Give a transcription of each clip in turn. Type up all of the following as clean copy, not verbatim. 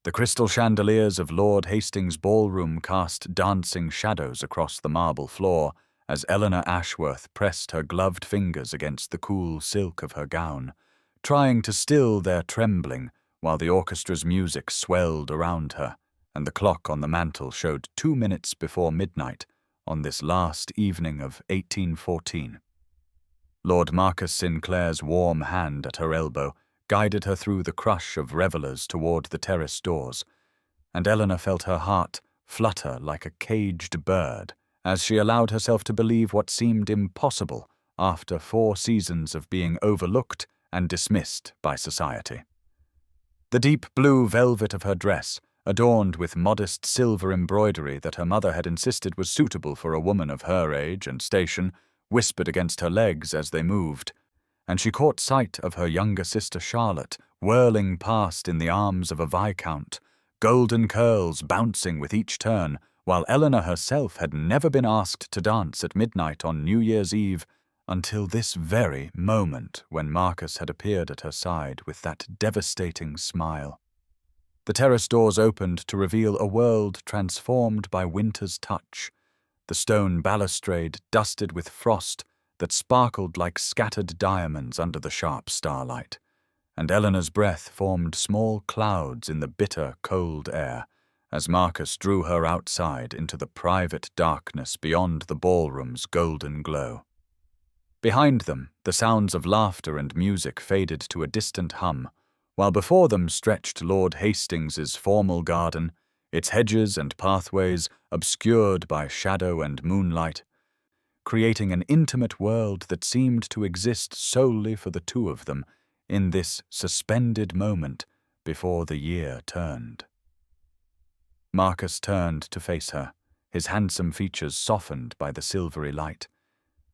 The crystal chandeliers of Lord Hastings' ballroom cast dancing shadows across the marble floor as Eleanor Ashworth pressed her gloved fingers against the cool silk of her gown, trying to still their trembling while the orchestra's music swelled around her, and the clock on the mantel showed 2 minutes before midnight on this last evening of 1814. Lord Marcus Sinclair's warm hand at her elbow guided her through the crush of revellers toward the terrace doors, and Eleanor felt her heart flutter like a caged bird as she allowed herself to believe what seemed impossible after 4 seasons of being overlooked and dismissed by society. The deep blue velvet of her dress, adorned with modest silver embroidery that her mother had insisted was suitable for a woman of her age and station, whispered against her legs as they moved, and she caught sight of her younger sister Charlotte whirling past in the arms of a viscount, golden curls bouncing with each turn, while Eleanor herself had never been asked to dance at midnight on New Year's Eve until this very moment when Marcus had appeared at her side with that devastating smile. The terrace doors opened to reveal a world transformed by winter's touch, the stone balustrade dusted with frost that sparkled like scattered diamonds under the sharp starlight, and Eleanor's breath formed small clouds in the bitter, cold air as Marcus drew her outside into the private darkness beyond the ballroom's golden glow. Behind them, the sounds of laughter and music faded to a distant hum, while before them stretched Lord Hastings's formal garden, its hedges and pathways obscured by shadow and moonlight, creating an intimate world that seemed to exist solely for the two of them in this suspended moment before the year turned. Marcus turned to face her, his handsome features softened by the silvery light,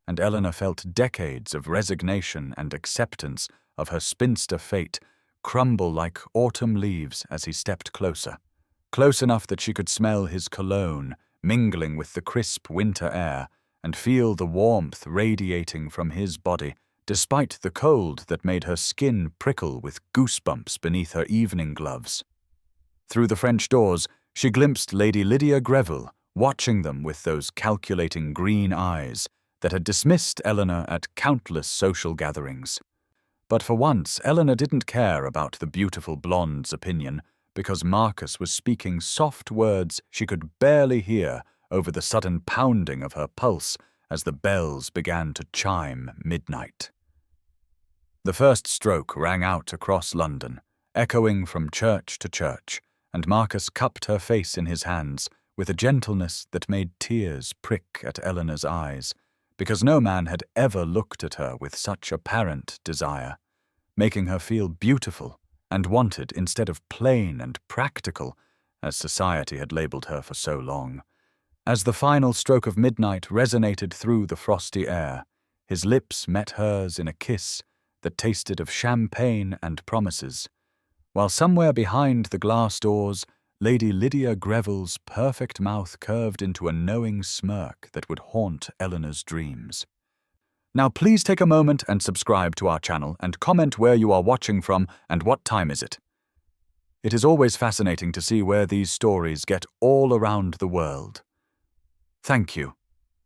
and Eleanor felt decades of resignation and acceptance of her spinster fate crumble like autumn leaves as he stepped closer, close enough that she could smell his cologne mingling with the crisp winter air and feel the warmth radiating from his body, despite the cold that made her skin prickle with goosebumps beneath her evening gloves. Through the French doors, she glimpsed Lady Lydia Greville, watching them with those calculating green eyes that had dismissed Eleanor at countless social gatherings. But for once, Eleanor didn't care about the beautiful blonde's opinion, because Marcus was speaking soft words she could barely hear over the sudden pounding of her pulse as the bells began to chime midnight. The first stroke rang out across London, echoing from church to church, and Marcus cupped her face in his hands with a gentleness that made tears prick at Eleanor's eyes, because no man had ever looked at her with such apparent desire, making her feel beautiful and wanted instead of plain and practical, as society had labelled her for so long. As the final stroke of midnight resonated through the frosty air, his lips met hers in a kiss that tasted of champagne and promises, while somewhere behind the glass doors, Lady Lydia Greville's perfect mouth curved into a knowing smirk that would haunt Eleanor's dreams. Now please take a moment and subscribe to our channel and comment where you are watching from and what time is it. It is always fascinating to see where these stories get all around the world. Thank you.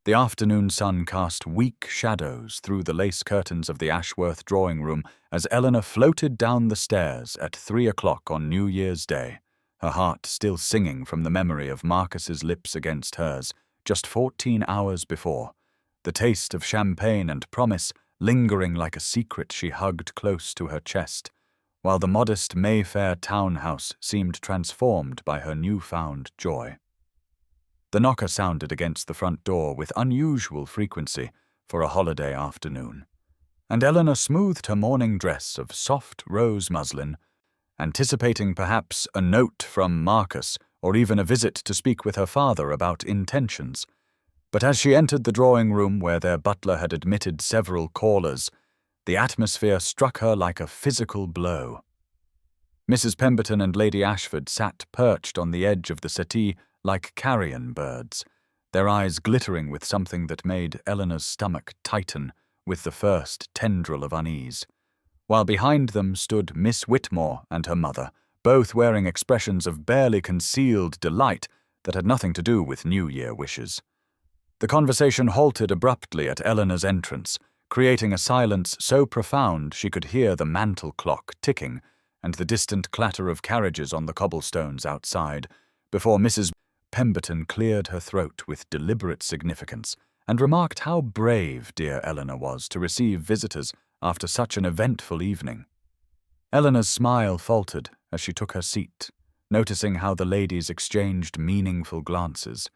The afternoon sun cast weak shadows through the lace curtains of the Ashworth drawing room as Eleanor floated down the stairs at 3 o'clock on New Year's Day, her heart still singing from the memory of Marcus's lips against hers just 14 hours before, the taste of champagne and promise lingering like a secret she hugged close to her chest, while the modest Mayfair townhouse seemed transformed by her newfound joy. The knocker sounded against the front door with unusual frequency for a holiday afternoon, and Eleanor smoothed her morning dress of soft rose muslin, anticipating perhaps a note from Marcus or even a visit to speak with her father about intentions. But as she entered the drawing room where their butler had admitted several callers, the atmosphere struck her like a physical blow. Mrs. Pemberton and Lady Ashford sat perched on the edge of the settee like carrion birds, their eyes glittering with something that made Eleanor's stomach tighten with the first tendril of unease, while behind them stood Miss Whitmore and her mother, both wearing expressions of barely concealed delight that had nothing to do with New Year wishes. The conversation halted abruptly at Eleanor's entrance, creating a silence so profound she could hear the mantel clock ticking and the distant clatter of carriages on the cobblestones outside, before Mrs. Pemberton cleared her throat with deliberate significance and remarked how brave dear Eleanor was to receive visitors after such an eventful evening. Eleanor's smile faltered as she took her seat, noticing how the ladies exchanged meaningful glances,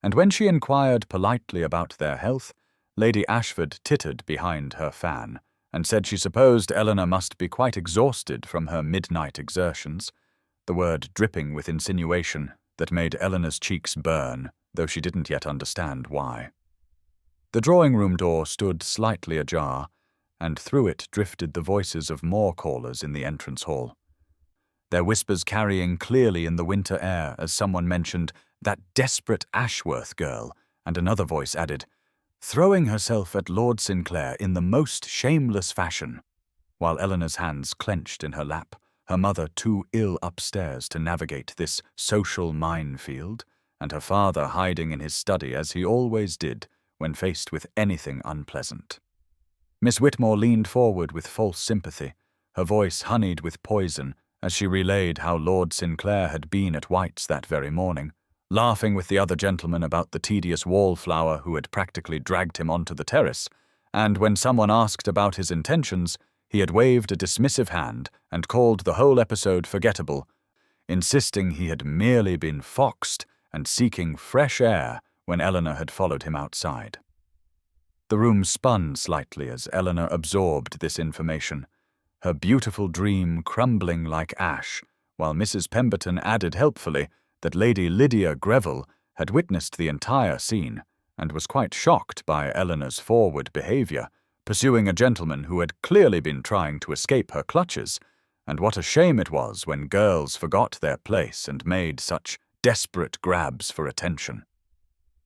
and when she inquired politely about their health, Lady Ashford tittered behind her fan and said she supposed Eleanor must be quite exhausted from her midnight exertions, the word dripping with insinuation that made Eleanor's cheeks burn, though she didn't yet understand why. The drawing-room door stood slightly ajar, and through it drifted the voices of more callers in the entrance hall, their whispers carrying clearly in the winter air as someone mentioned that desperate Ashworth girl, and another voice added, throwing herself at Lord Sinclair in the most shameless fashion, while Eleanor's hands clenched in her lap, her mother too ill upstairs to navigate this social minefield, and her father hiding in his study as he always did when faced with anything unpleasant. Miss Whitmore leaned forward with false sympathy, her voice honeyed with poison as she relayed how Lord Sinclair had been at White's that very morning, laughing with the other gentlemen about the tedious wallflower who had practically dragged him onto the terrace, and when someone asked about his intentions, he had waved a dismissive hand and called the whole episode forgettable, insisting he had merely been foxed and seeking fresh air when Eleanor had followed him outside. The room spun slightly as Eleanor absorbed this information, her beautiful dream crumbling like ash, while Mrs. Pemberton added helpfully that Lady Lydia Greville had witnessed the entire scene and was quite shocked by Eleanor's forward behaviour, pursuing a gentleman who had clearly been trying to escape her clutches, and what a shame it was when girls forgot their place and made such desperate grabs for attention.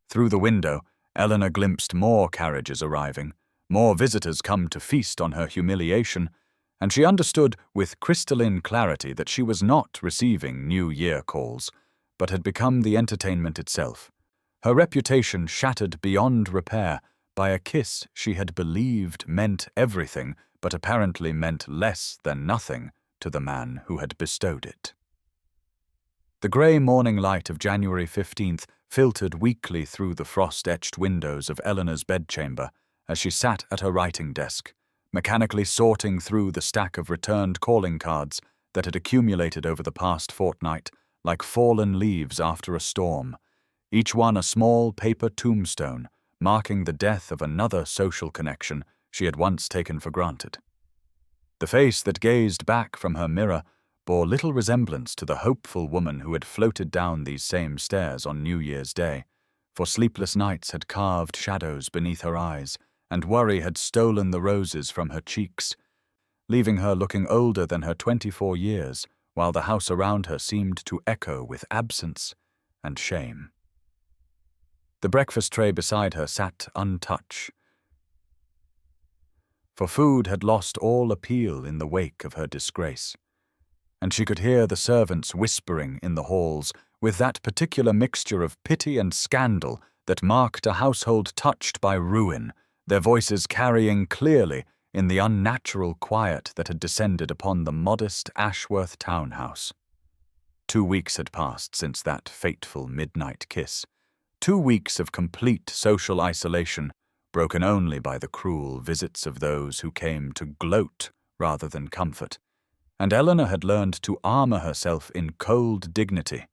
Through the window, Eleanor glimpsed more carriages arriving, more visitors come to feast on her humiliation, and she understood with crystalline clarity that she was not receiving New Year calls, but had become the entertainment itself, her reputation shattered beyond repair by a kiss she had believed meant everything but apparently meant less than nothing to the man who had bestowed it. The grey morning light of January 15th filtered weakly through the frost-etched windows of Eleanor's bedchamber as she sat at her writing desk, mechanically sorting through the stack of returned calling cards that had accumulated over the past fortnight like fallen leaves after a storm, each one a small paper tombstone marking the death of another social connection she had once taken for granted. The face that gazed back from her mirror bore little resemblance to the hopeful woman who had floated down these same stairs on New Year's Day, for sleepless nights had carved shadows beneath her eyes, and worry had stolen the roses from her cheeks, leaving her looking older than her 24 years, while the house around her seemed to echo with absence and shame. The breakfast tray beside her sat untouched, for food had lost all appeal in the wake of her disgrace, and she could hear the servants whispering in the halls with that particular mixture of pity and scandal that marked a household touched by ruin, their voices carrying clearly in the unnatural quiet that had descended upon the modest Ashworth townhouse. 2 weeks had passed since that fateful midnight kiss, 2 weeks of complete social isolation, broken only by the cruel visits of those who came to gloat rather than comfort, and Eleanor had learned to armour herself in cold dignity,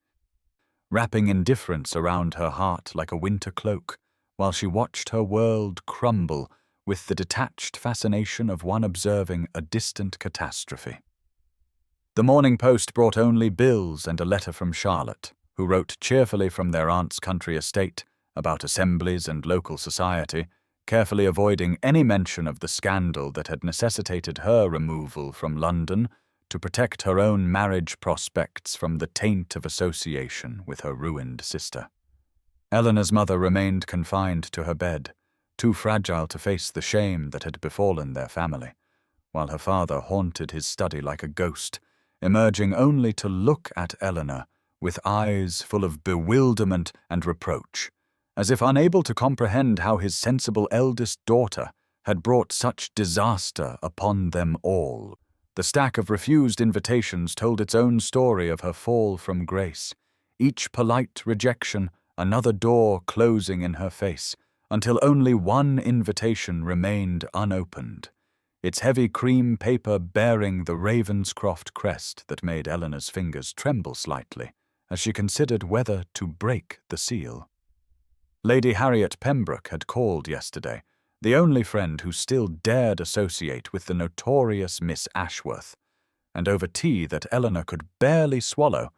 wrapping indifference around her heart like a winter cloak, while she watched her world crumble with the detached fascination of one observing a distant catastrophe. The Morning Post brought only bills and a letter from Charlotte, who wrote cheerfully from their aunt's country estate about assemblies and local society, carefully avoiding any mention of the scandal that had necessitated her removal from London to protect her own marriage prospects from the taint of association with her ruined sister. Eleanor's mother remained confined to her bed, too fragile to face the shame that had befallen their family, while her father haunted his study like a ghost, emerging only to look at Eleanor with eyes full of bewilderment and reproach, as if unable to comprehend how his sensible eldest daughter had brought such disaster upon them all. The stack of refused invitations told its own story of her fall from grace, each polite rejection another door closing in her face, until only one invitation remained unopened, its heavy cream paper bearing the Ravenscroft crest that made Eleanor's fingers tremble slightly as she considered whether to break the seal. Lady Harriet Pembroke had called yesterday, the only friend who still dared associate with the notorious Miss Ashworth, and over tea that Eleanor could barely swallow,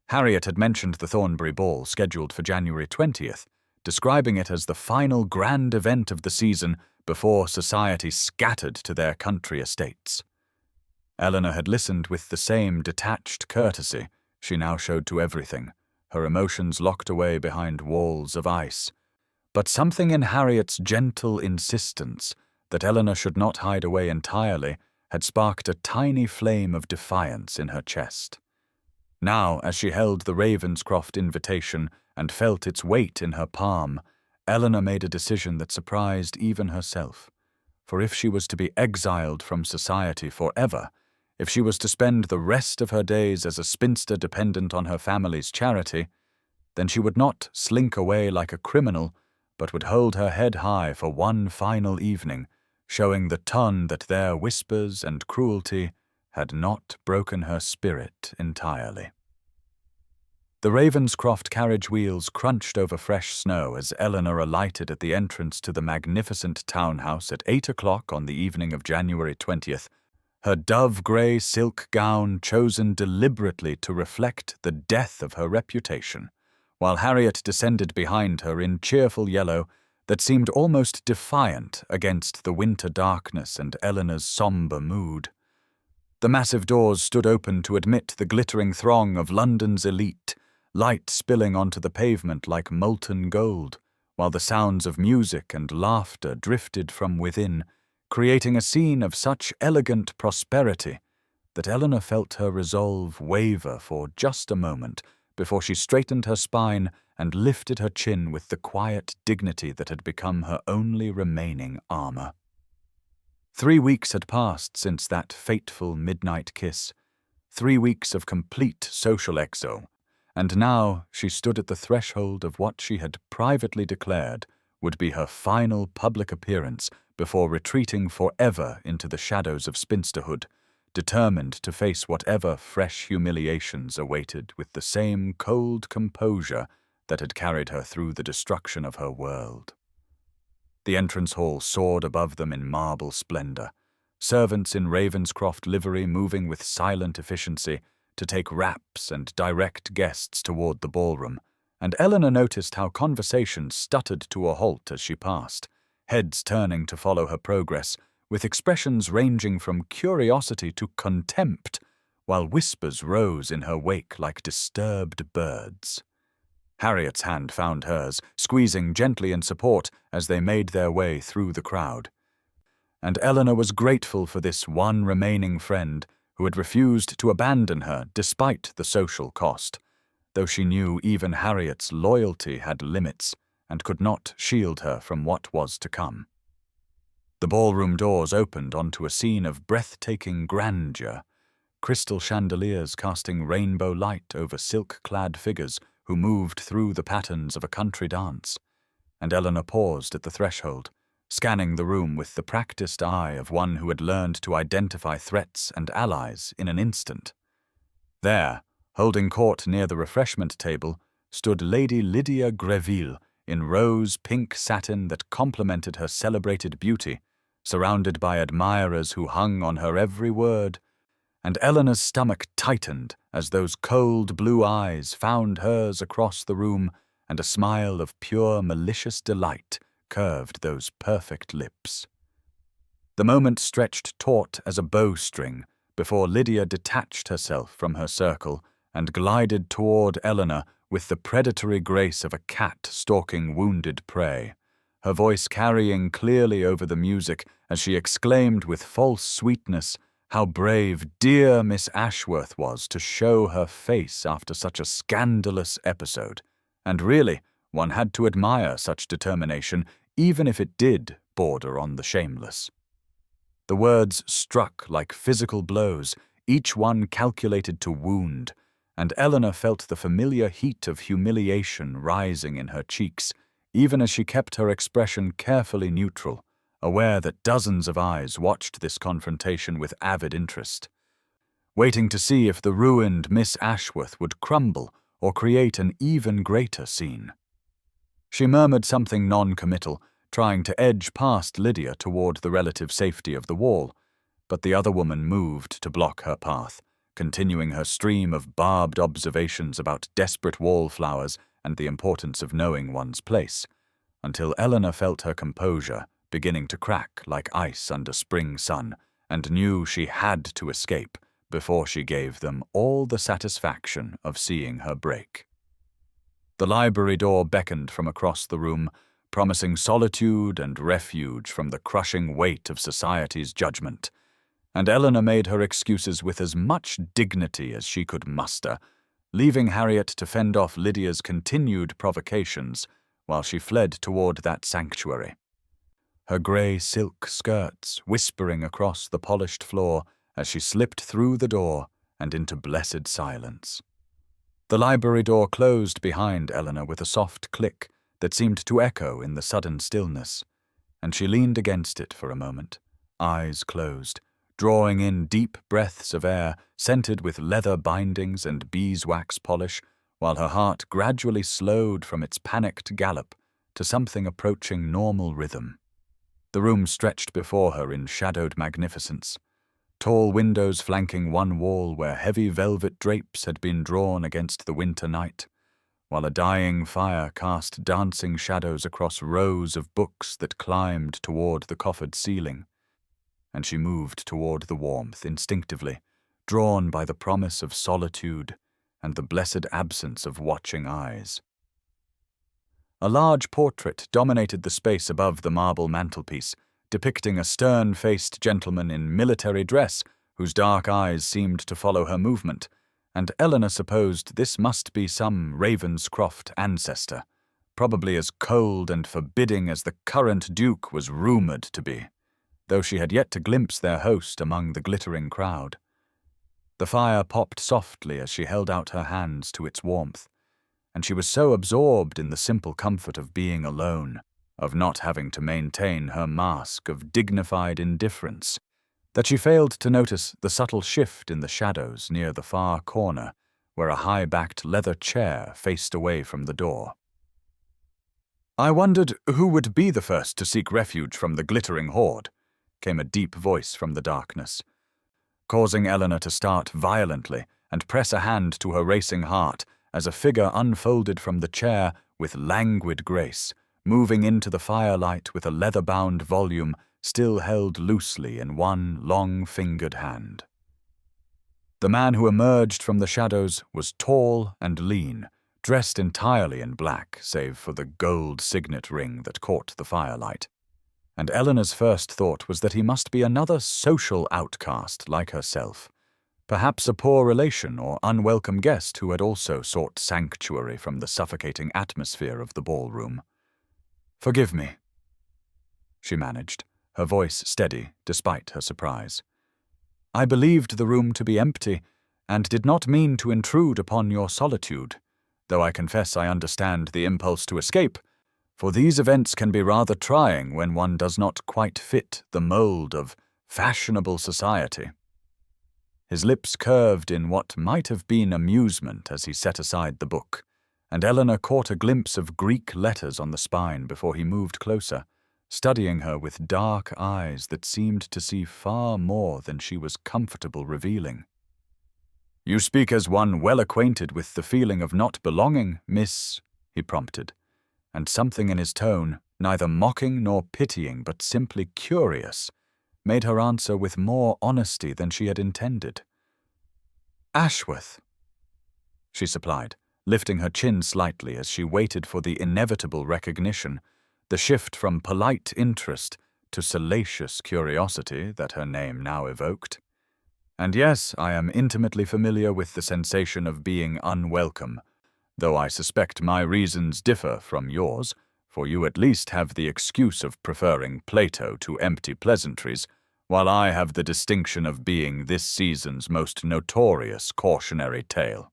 Harriet had mentioned the Thornbury Ball scheduled for January 20th, describing it as the final grand event of the season before society scattered to their country estates. Eleanor had listened with the same detached courtesy she now showed to everything, her emotions locked away behind walls of ice. But something in Harriet's gentle insistence that Eleanor should not hide away entirely had sparked a tiny flame of defiance in her chest. Now, as she held the Ravenscroft invitation and felt its weight in her palm, Eleanor made a decision that surprised even herself. For if she was to be exiled from society forever, if she was to spend the rest of her days as a spinster dependent on her family's charity, then she would not slink away like a criminal, but would hold her head high for one final evening, showing the ton that their whispers and cruelty had not broken her spirit entirely. The Ravenscroft carriage wheels crunched over fresh snow as Eleanor alighted at the entrance to the magnificent townhouse at 8 o'clock on the evening of January 20th, her dove-grey silk gown chosen deliberately to reflect the death of her reputation, while Harriet descended behind her in cheerful yellow that seemed almost defiant against the winter darkness and Eleanor's sombre mood. The massive doors stood open to admit the glittering throng of London's elite, light spilling onto the pavement like molten gold, while the sounds of music and laughter drifted from within, creating a scene of such elegant prosperity that Eleanor felt her resolve waver for just a moment before she straightened her spine and lifted her chin with the quiet dignity that had become her only remaining armor. 3 weeks had passed since that fateful midnight kiss, 3 weeks of complete social exile, and now she stood at the threshold of what she had privately declared would be her final public appearance before retreating forever into the shadows of spinsterhood, determined to face whatever fresh humiliations awaited with the same cold composure that had carried her through the destruction of her world. The entrance hall soared above them in marble splendor, servants in Ravenscroft livery moving with silent efficiency to take wraps and direct guests toward the ballroom, and Eleanor noticed how conversation stuttered to a halt as she passed, heads turning to follow her progress, with expressions ranging from curiosity to contempt, while whispers rose in her wake like disturbed birds. Harriet's hand found hers, squeezing gently in support as they made their way through the crowd. And Eleanor was grateful for this one remaining friend who had refused to abandon her despite the social cost, though she knew even Harriet's loyalty had limits and could not shield her from what was to come. The ballroom doors opened onto a scene of breathtaking grandeur, crystal chandeliers casting rainbow light over silk-clad figures who moved through the patterns of a country dance, and Eleanor paused at the threshold, scanning the room with the practiced eye of one who had learned to identify threats and allies in an instant. There, holding court near the refreshment table, stood Lady Lydia Greville in rose-pink satin that complemented her celebrated beauty, surrounded by admirers who hung on her every word, and Eleanor's stomach tightened as those cold blue eyes found hers across the room, and a smile of pure malicious delight curved those perfect lips. The moment stretched taut as a bowstring before Lydia detached herself from her circle and glided toward Eleanor with the predatory grace of a cat stalking wounded prey, her voice carrying clearly over the music as she exclaimed with false sweetness How brave dear Miss Ashworth was to show her face after such a scandalous episode, and really, one had to admire such determination, even if it did border on the shameless. The words struck like physical blows, each one calculated to wound, and Eleanor felt the familiar heat of humiliation rising in her cheeks, even as she kept her expression carefully neutral, aware that dozens of eyes watched this confrontation with avid interest, waiting to see if the ruined Miss Ashworth would crumble or create an even greater scene. She murmured something non-committal, trying to edge past Lydia toward the relative safety of the wall, but the other woman moved to block her path, continuing her stream of barbed observations about desperate wallflowers and the importance of knowing one's place, until Eleanor felt her composure beginning to crack like ice under spring sun, and knew she had to escape before she gave them all the satisfaction of seeing her break. The library door beckoned from across the room, promising solitude and refuge from the crushing weight of society's judgment, and Eleanor made her excuses with as much dignity as she could muster, leaving Harriet to fend off Lydia's continued provocations while she fled toward that sanctuary, her grey silk skirts whispering across the polished floor as she slipped through the door and into blessed silence. The library door closed behind Eleanor with a soft click that seemed to echo in the sudden stillness, and she leaned against it for a moment, eyes closed, drawing in deep breaths of air scented with leather bindings and beeswax polish, while her heart gradually slowed from its panicked gallop to something approaching normal rhythm. The room stretched before her in shadowed magnificence, tall windows flanking one wall where heavy velvet drapes had been drawn against the winter night, while a dying fire cast dancing shadows across rows of books that climbed toward the coffered ceiling, and she moved toward the warmth instinctively, drawn by the promise of solitude and the blessed absence of watching eyes. A large portrait dominated the space above the marble mantelpiece, depicting a stern-faced gentleman in military dress whose dark eyes seemed to follow her movement, and Eleanor supposed this must be some Ravenscroft ancestor, probably as cold and forbidding as the current Duke was rumoured to be, though she had yet to glimpse their host among the glittering crowd. The fire popped softly as she held out her hands to its warmth, and she was so absorbed in the simple comfort of being alone, of not having to maintain her mask of dignified indifference, that she failed to notice the subtle shift in the shadows near the far corner, where a high-backed leather chair faced away from the door. "I wondered who would be the first to seek refuge from the glittering horde," came a deep voice from the darkness, causing Eleanor to start violently and press a hand to her racing heart as a figure unfolded from the chair with languid grace, moving into the firelight with a leather-bound volume still held loosely in one long-fingered hand. The man who emerged from the shadows was tall and lean, dressed entirely in black save for the gold signet ring that caught the firelight, and Eleanor's first thought was that he must be another social outcast like herself, perhaps a poor relation or unwelcome guest who had also sought sanctuary from the suffocating atmosphere of the ballroom. "Forgive me," she managed, her voice steady despite her surprise. "I believed the room to be empty, and did not mean to intrude upon your solitude, though I confess I understand the impulse to escape, for these events can be rather trying when one does not quite fit the mold of fashionable society." His lips curved in what might have been amusement as he set aside the book, and Eleanor caught a glimpse of Greek letters on the spine before he moved closer, studying her with dark eyes that seemed to see far more than she was comfortable revealing. "You speak as one well acquainted with the feeling of not belonging, miss," he prompted, and something in his tone, neither mocking nor pitying but simply curious, made her answer with more honesty than she had intended. "Ashworth," she supplied, lifting her chin slightly as she waited for the inevitable recognition, the shift from polite interest to salacious curiosity that her name now evoked. And yes, I am intimately familiar with the sensation of being unwelcome, though I suspect my reasons differ from yours, for you at least have the excuse of preferring Plato to empty pleasantries, while I have the distinction of being this season's most notorious cautionary tale.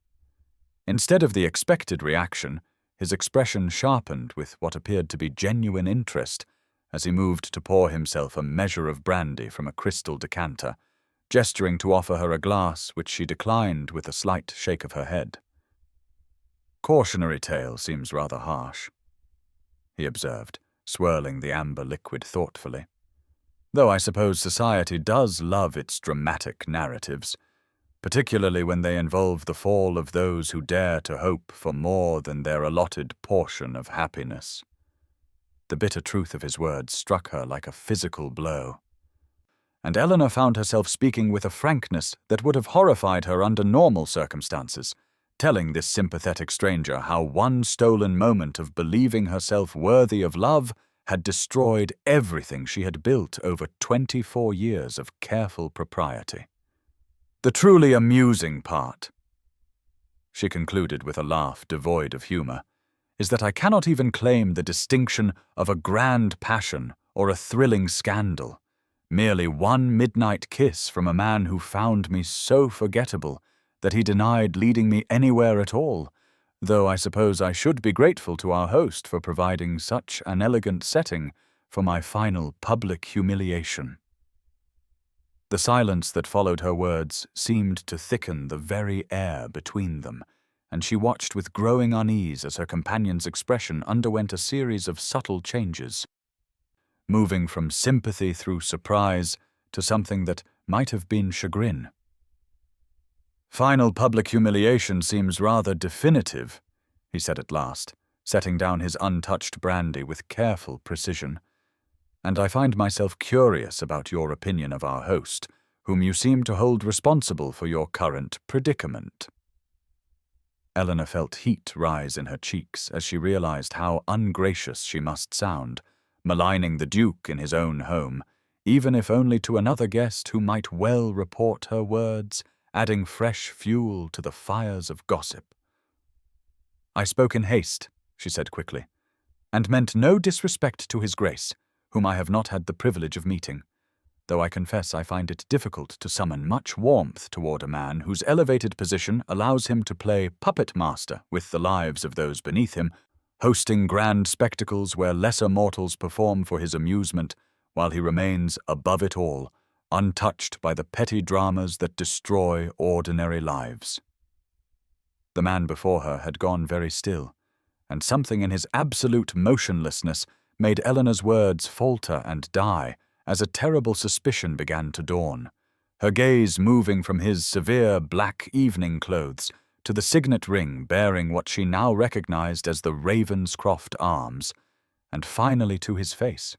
Instead of the expected reaction, his expression sharpened with what appeared to be genuine interest as he moved to pour himself a measure of brandy from a crystal decanter, gesturing to offer her a glass which she declined with a slight shake of her head. "Cautionary tale seems rather harsh," he observed, swirling the amber liquid thoughtfully. "Though I suppose society does love its dramatic narratives, particularly when they involve the fall of those who dare to hope for more than their allotted portion of happiness." The bitter truth of his words struck her like a physical blow, and Eleanor found herself speaking with a frankness that would have horrified her under normal circumstances, telling this sympathetic stranger how one stolen moment of believing herself worthy of love had destroyed everything she had built over 24 years of careful propriety. "The truly amusing part," she concluded with a laugh devoid of humor, "is that I cannot even claim the distinction of a grand passion or a thrilling scandal. Merely one midnight kiss from a man who found me so forgettable that he denied leading me anywhere at all, though I suppose I should be grateful to our host for providing such an elegant setting for my final public humiliation." The silence that followed her words seemed to thicken the very air between them, and she watched with growing unease as her companion's expression underwent a series of subtle changes, moving from sympathy through surprise to something that might have been chagrin. "Final public humiliation seems rather definitive," he said at last, setting down his untouched brandy with careful precision. "And I find myself curious about your opinion of our host, whom you seem to hold responsible for your current predicament." Eleanor felt heat rise in her cheeks as she realized how ungracious she must sound, maligning the Duke in his own home, even if only to another guest who might well report her words, adding fresh fuel to the fires of gossip. "I spoke in haste," she said quickly, "and meant no disrespect to His Grace, whom I have not had the privilege of meeting, though I confess I find it difficult to summon much warmth toward a man whose elevated position allows him to play puppet master with the lives of those beneath him, hosting grand spectacles where lesser mortals perform for his amusement, while he remains above it all, untouched by the petty dramas that destroy ordinary lives." The man before her had gone very still, and something in his absolute motionlessness made Eleanor's words falter and die as a terrible suspicion began to dawn, her gaze moving from his severe black evening clothes to the signet ring bearing what she now recognized as the Ravenscroft arms, and finally to his face,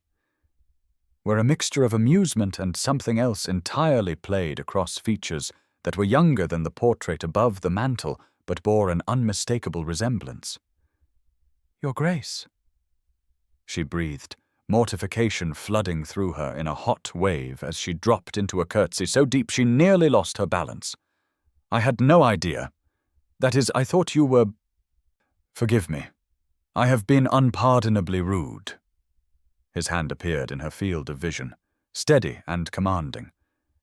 where a mixture of amusement and something else entirely played across features that were younger than the portrait above the mantel but bore an unmistakable resemblance. "Your Grace," she breathed, mortification flooding through her in a hot wave as she dropped into a curtsy so deep she nearly lost her balance. "I had no idea. That is, I thought you were— Forgive me. I have been unpardonably rude." His hand appeared in her field of vision, steady and commanding,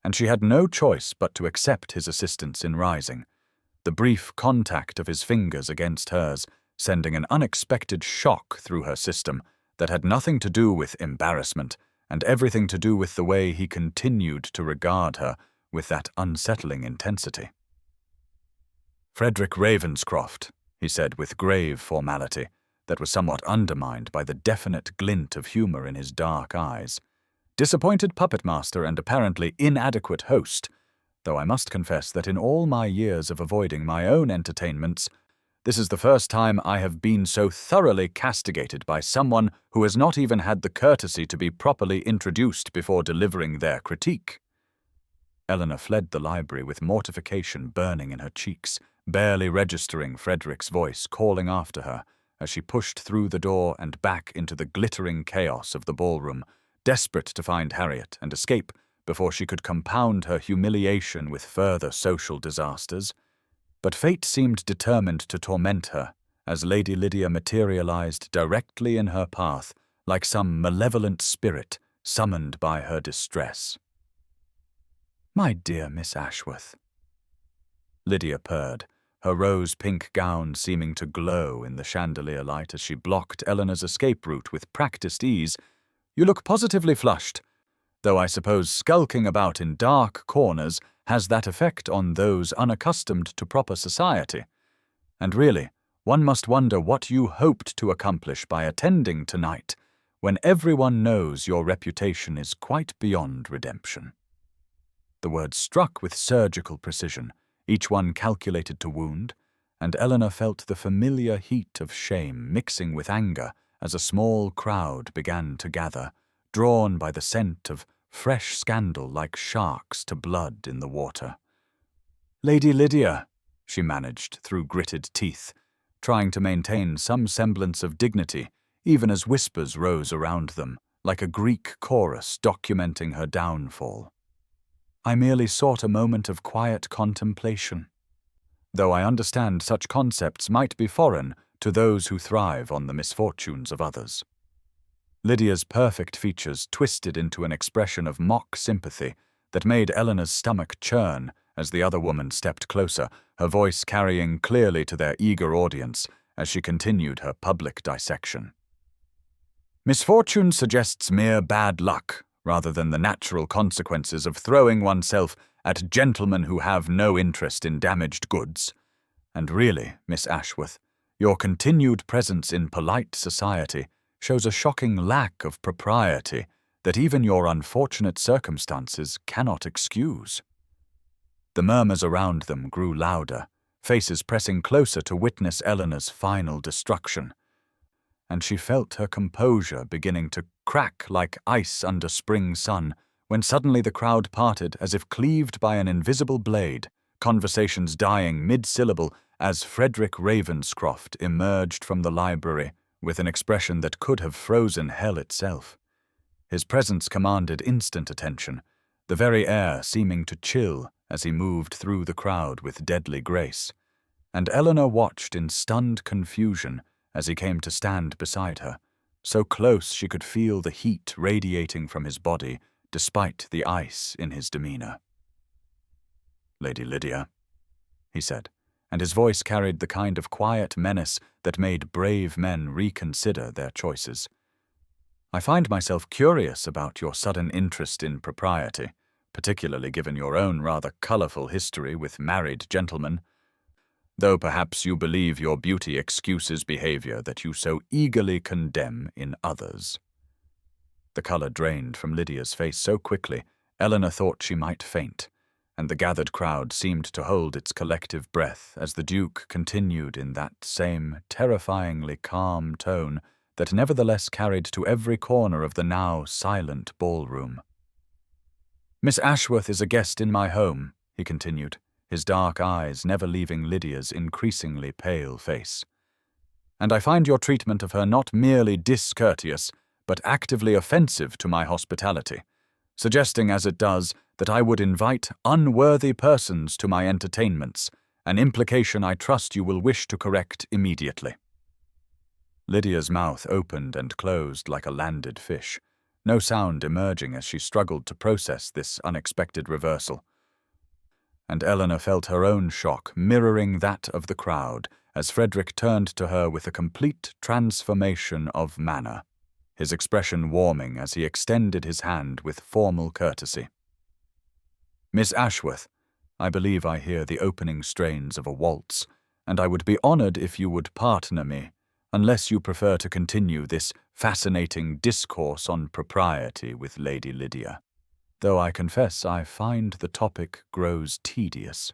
and she had no choice but to accept his assistance in rising, the brief contact of his fingers against hers sending an unexpected shock through her system that had nothing to do with embarrassment and everything to do with the way he continued to regard her with that unsettling intensity. "Frederick Ravenscroft," he said with grave formality that was somewhat undermined by the definite glint of humor in his dark eyes. "Disappointed puppet master and apparently inadequate host, though I must confess that in all my years of avoiding my own entertainments, this is the first time I have been so thoroughly castigated by someone who has not even had the courtesy to be properly introduced before delivering their critique." Eleanor fled the library with mortification burning in her cheeks, barely registering Frederick's voice calling after her as she pushed through the door and back into the glittering chaos of the ballroom, desperate to find Harriet and escape before she could compound her humiliation with further social disasters. But fate seemed determined to torment her, as Lady Lydia materialized directly in her path like some malevolent spirit summoned by her distress. "My dear Miss Ashworth," Lydia purred, her rose-pink gown seeming to glow in the chandelier light as she blocked Eleanor's escape route with practiced ease. "You look positively flushed, though I suppose skulking about in dark corners has that effect on those unaccustomed to proper society. And really, one must wonder what you hoped to accomplish by attending tonight, when everyone knows your reputation is quite beyond redemption." The words struck with surgical precision, each one calculated to wound, and Eleanor felt the familiar heat of shame mixing with anger as a small crowd began to gather, drawn by the scent of fresh scandal like sharks to blood in the water. "Lady Lydia," she managed through gritted teeth, trying to maintain some semblance of dignity, even as whispers rose around them, like a Greek chorus documenting her downfall. "I merely sought a moment of quiet contemplation, though I understand such concepts might be foreign to those who thrive on the misfortunes of others." Lydia's perfect features twisted into an expression of mock sympathy that made Eleanor's stomach churn as the other woman stepped closer, her voice carrying clearly to their eager audience as she continued her public dissection. "Misfortune suggests mere bad luck, rather than the natural consequences of throwing oneself at gentlemen who have no interest in damaged goods. And really, Miss Ashworth, your continued presence in polite society shows a shocking lack of propriety that even your unfortunate circumstances cannot excuse." The murmurs around them grew louder, faces pressing closer to witness Eleanor's final destruction, and she felt her composure beginning to crack like ice under spring sun when suddenly the crowd parted as if cleaved by an invisible blade, conversations dying mid-syllable as Frederick Ravenscroft emerged from the library with an expression that could have frozen hell itself. His presence commanded instant attention, the very air seeming to chill as he moved through the crowd with deadly grace, and Eleanor watched in stunned confusion as he came to stand beside her, so close she could feel the heat radiating from his body despite the ice in his demeanor. "Lady Lydia," he said, and his voice carried the kind of quiet menace that made brave men reconsider their choices. "I find myself curious about your sudden interest in propriety, particularly given your own rather colorful history with married gentlemen, though perhaps you believe your beauty excuses behavior that you so eagerly condemn in others." The color drained from Lydia's face so quickly, Eleanor thought she might faint, and the gathered crowd seemed to hold its collective breath as the Duke continued in that same terrifyingly calm tone that nevertheless carried to every corner of the now silent ballroom. "Miss Ashworth is a guest in my home," he continued, his dark eyes never leaving Lydia's increasingly pale face. "And I find your treatment of her not merely discourteous, but actively offensive to my hospitality, suggesting as it does that I would invite unworthy persons to my entertainments, an implication I trust you will wish to correct immediately." Lydia's mouth opened and closed like a landed fish, no sound emerging as she struggled to process this unexpected reversal. And Eleanor felt her own shock mirroring that of the crowd as Frederick turned to her with a complete transformation of manner, his expression warming as he extended his hand with formal courtesy. "Miss Ashworth, I believe I hear the opening strains of a waltz, and I would be honored if you would partner me, unless you prefer to continue this fascinating discourse on propriety with Lady Lydia, though I confess I find the topic grows tedious."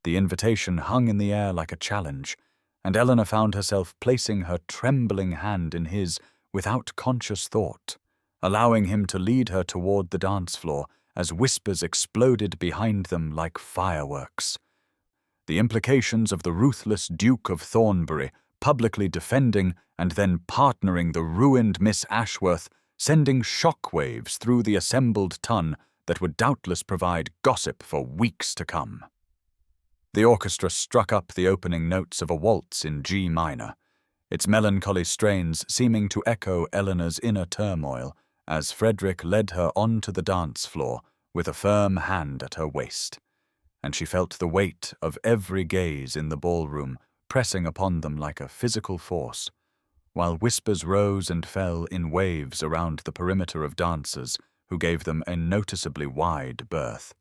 The invitation hung in the air like a challenge, and Eleanor found herself placing her trembling hand in his without conscious thought, allowing him to lead her toward the dance floor as whispers exploded behind them like fireworks. The implications of the ruthless Duke of Thornbury publicly defending and then partnering the ruined Miss Ashworth sending shockwaves through the assembled ton that would doubtless provide gossip for weeks to come. The orchestra struck up the opening notes of a waltz in G minor, its melancholy strains seeming to echo Eleanor's inner turmoil as Frederick led her onto the dance floor with a firm hand at her waist, and she felt the weight of every gaze in the ballroom pressing upon them like a physical force, while whispers rose and fell in waves around the perimeter of dancers who gave them a noticeably wide berth.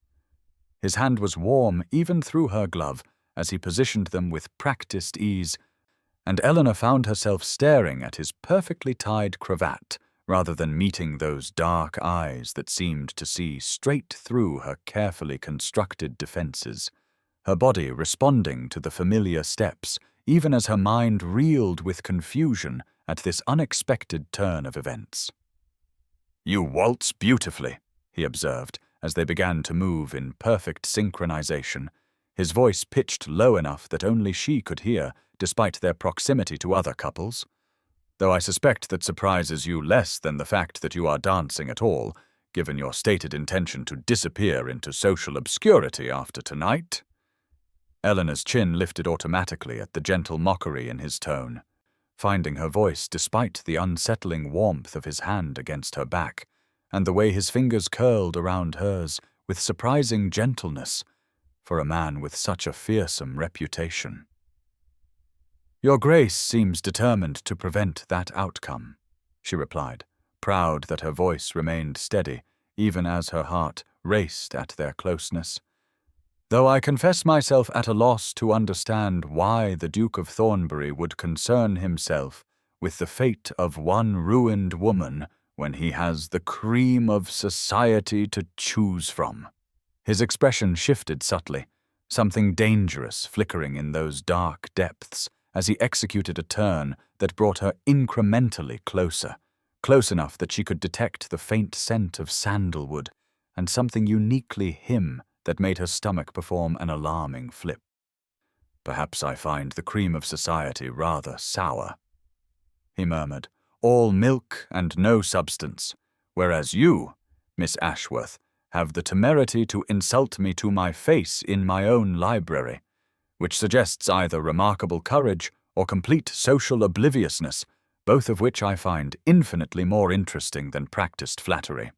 His hand was warm even through her glove as he positioned them with practiced ease, and Eleanor found herself staring at his perfectly tied cravat rather than meeting those dark eyes that seemed to see straight through her carefully constructed defenses, her body responding to the familiar steps even as her mind reeled with confusion at this unexpected turn of events. "You waltz beautifully," he observed as they began to move in perfect synchronization, his voice pitched low enough that only she could hear despite their proximity to other couples. "Though I suspect that surprises you less than the fact that you are dancing at all, given your stated intention to disappear into social obscurity after tonight." Eleanor's chin lifted automatically at the gentle mockery in his tone, finding her voice despite the unsettling warmth of his hand against her back, and the way his fingers curled around hers with surprising gentleness for a man with such a fearsome reputation. "Your Grace seems determined to prevent that outcome," she replied, proud that her voice remained steady, even as her heart raced at their closeness. "Though I confess myself at a loss to understand why the Duke of Thornbury would concern himself with the fate of one ruined woman when he has the cream of society to choose from." His expression shifted subtly, something dangerous flickering in those dark depths as he executed a turn that brought her incrementally closer, close enough that she could detect the faint scent of sandalwood and something uniquely him that made her stomach perform an alarming flip. "Perhaps I find the cream of society rather sour," he murmured, "all milk and no substance, whereas you, Miss Ashworth, have the temerity to insult me to my face in my own library, which suggests either remarkable courage or complete social obliviousness, both of which I find infinitely more interesting than practiced flattery."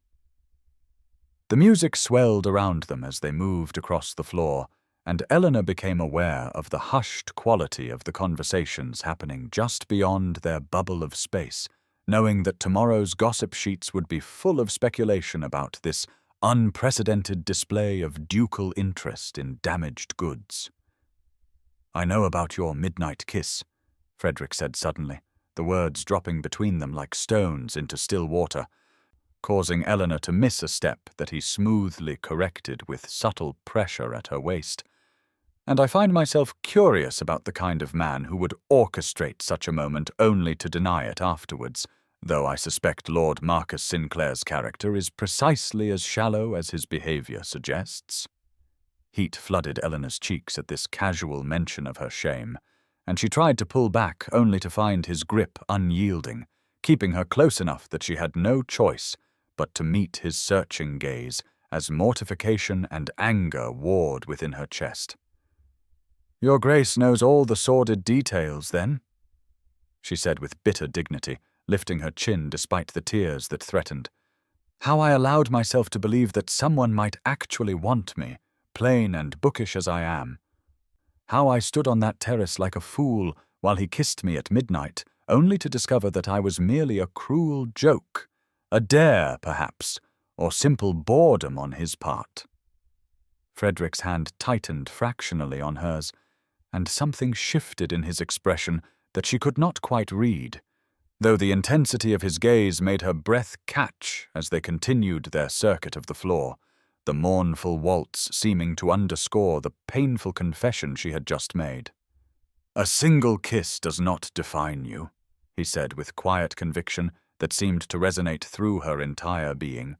The music swelled around them as they moved across the floor, and Eleanor became aware of the hushed quality of the conversations happening just beyond their bubble of space, knowing that tomorrow's gossip sheets would be full of speculation about this unprecedented display of ducal interest in damaged goods. "I know about your midnight kiss," Frederick said suddenly, the words dropping between them like stones into still water, causing Eleanor to miss a step that he smoothly corrected with subtle pressure at her waist. "And I find myself curious about the kind of man who would orchestrate such a moment only to deny it afterwards, though I suspect Lord Marcus Sinclair's character is precisely as shallow as his behavior suggests." Heat flooded Eleanor's cheeks at this casual mention of her shame, and she tried to pull back only to find his grip unyielding, keeping her close enough that she had no choice but to meet his searching gaze as mortification and anger warred within her chest. "Your Grace knows all the sordid details, then?" she said with bitter dignity, lifting her chin despite the tears that threatened. "How I allowed myself to believe that someone might actually want me, plain and bookish as I am. How I stood on that terrace like a fool while he kissed me at midnight, only to discover that I was merely a cruel joke, a dare, perhaps, or simple boredom on his part." Frederick's hand tightened fractionally on hers, and something shifted in his expression that she could not quite read, though the intensity of his gaze made her breath catch as they continued their circuit of the floor, the mournful waltz seeming to underscore the painful confession she had just made. "A single kiss does not define you," he said with quiet conviction that seemed to resonate through her entire being.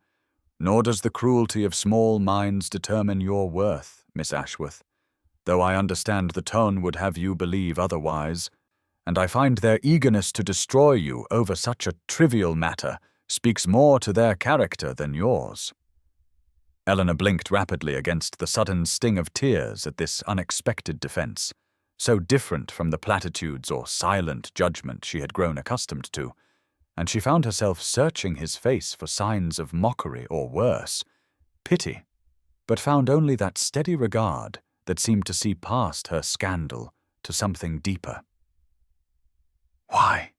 "Nor does the cruelty of small minds determine your worth, Miss Ashworth, though I understand the tone would have you believe otherwise, and I find their eagerness to destroy you over such a trivial matter speaks more to their character than yours." Eleanor blinked rapidly against the sudden sting of tears at this unexpected defense, so different from the platitudes or silent judgment she had grown accustomed to, and she found herself searching his face for signs of mockery or worse, pity, but found only that steady regard that seemed to see past her scandal to something deeper. "Why?"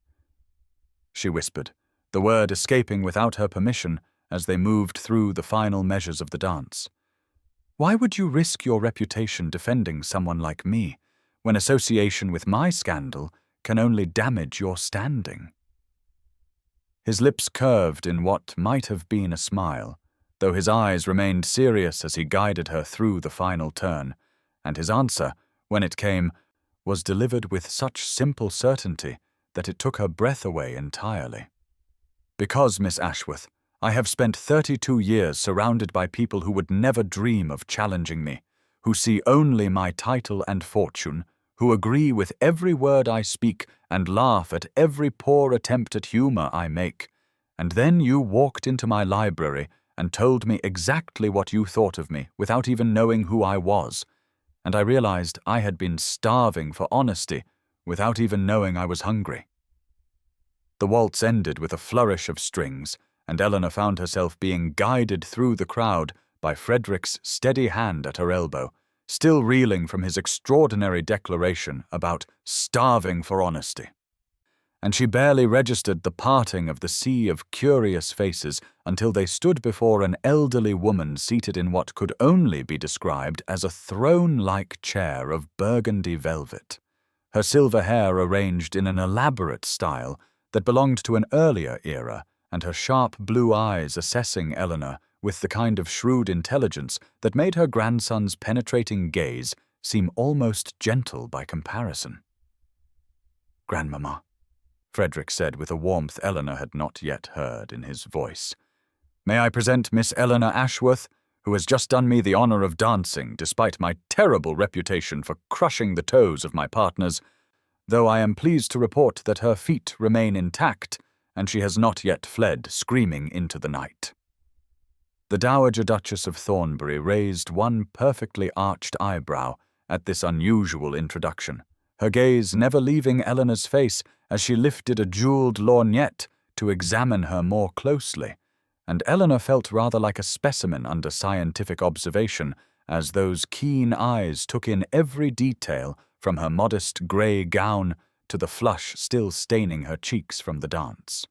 she whispered, the word escaping without her permission as they moved through the final measures of the dance. "Why would you risk your reputation defending someone like me, when association with my scandal can only damage your standing?" His lips curved in what might have been a smile, though his eyes remained serious as he guided her through the final turn, and his answer, when it came, was delivered with such simple certainty that it took her breath away entirely. "Because, Miss Ashworth, I have spent 32 years surrounded by people who would never dream of challenging me, who see only my title and fortune, who agree with every word I speak and laugh at every poor attempt at humor I make. And then you walked into my library and told me exactly what you thought of me without even knowing who I was, and I realized I had been starving for honesty without even knowing I was hungry." The waltz ended with a flourish of strings, and Eleanor found herself being guided through the crowd by Frederick's steady hand at her elbow, still reeling from his extraordinary declaration about starving for honesty. And she barely registered the parting of the sea of curious faces until they stood before an elderly woman seated in what could only be described as a throne-like chair of burgundy velvet, her silver hair arranged in an elaborate style that belonged to an earlier era, and her sharp blue eyes assessing Eleanor with the kind of shrewd intelligence that made her grandson's penetrating gaze seem almost gentle by comparison. "Grandmamma," Frederick said with a warmth Eleanor had not yet heard in his voice, "may I present Miss Eleanor Ashworth, who has just done me the honor of dancing despite my terrible reputation for crushing the toes of my partners, though I am pleased to report that her feet remain intact and she has not yet fled screaming into the night." The Dowager Duchess of Thornbury raised one perfectly arched eyebrow at this unusual introduction, her gaze never leaving Eleanor's face as she lifted a jeweled lorgnette to examine her more closely, and Eleanor felt rather like a specimen under scientific observation as those keen eyes took in every detail from her modest grey gown to the flush still staining her cheeks from the dance.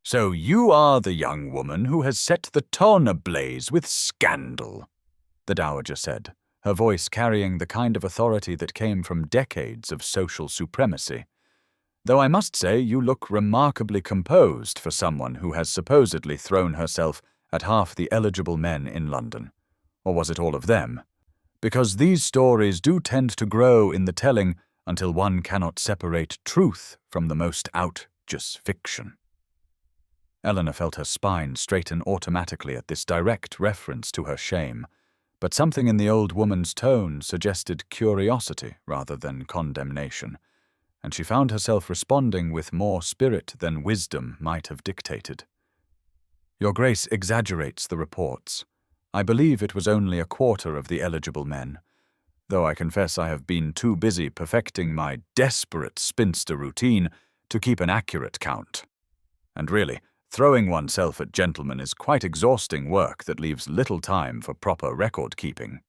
"So you are the young woman who has set the town ablaze with scandal," the Dowager said, her voice carrying the kind of authority that came from decades of social supremacy. "Though I must say you look remarkably composed for someone who has supposedly thrown herself at half the eligible men in London. Or was it all of them? Because these stories do tend to grow in the telling until one cannot separate truth from the most outrageous fiction." Eleanor felt her spine straighten automatically at this direct reference to her shame, but something in the old woman's tone suggested curiosity rather than condemnation, and she found herself responding with more spirit than wisdom might have dictated. "Your Grace exaggerates the reports. I believe it was only a quarter of the eligible men, though I confess I have been too busy perfecting my desperate spinster routine to keep an accurate count. And really, throwing oneself at gentlemen is quite exhausting work that leaves little time for proper record-keeping."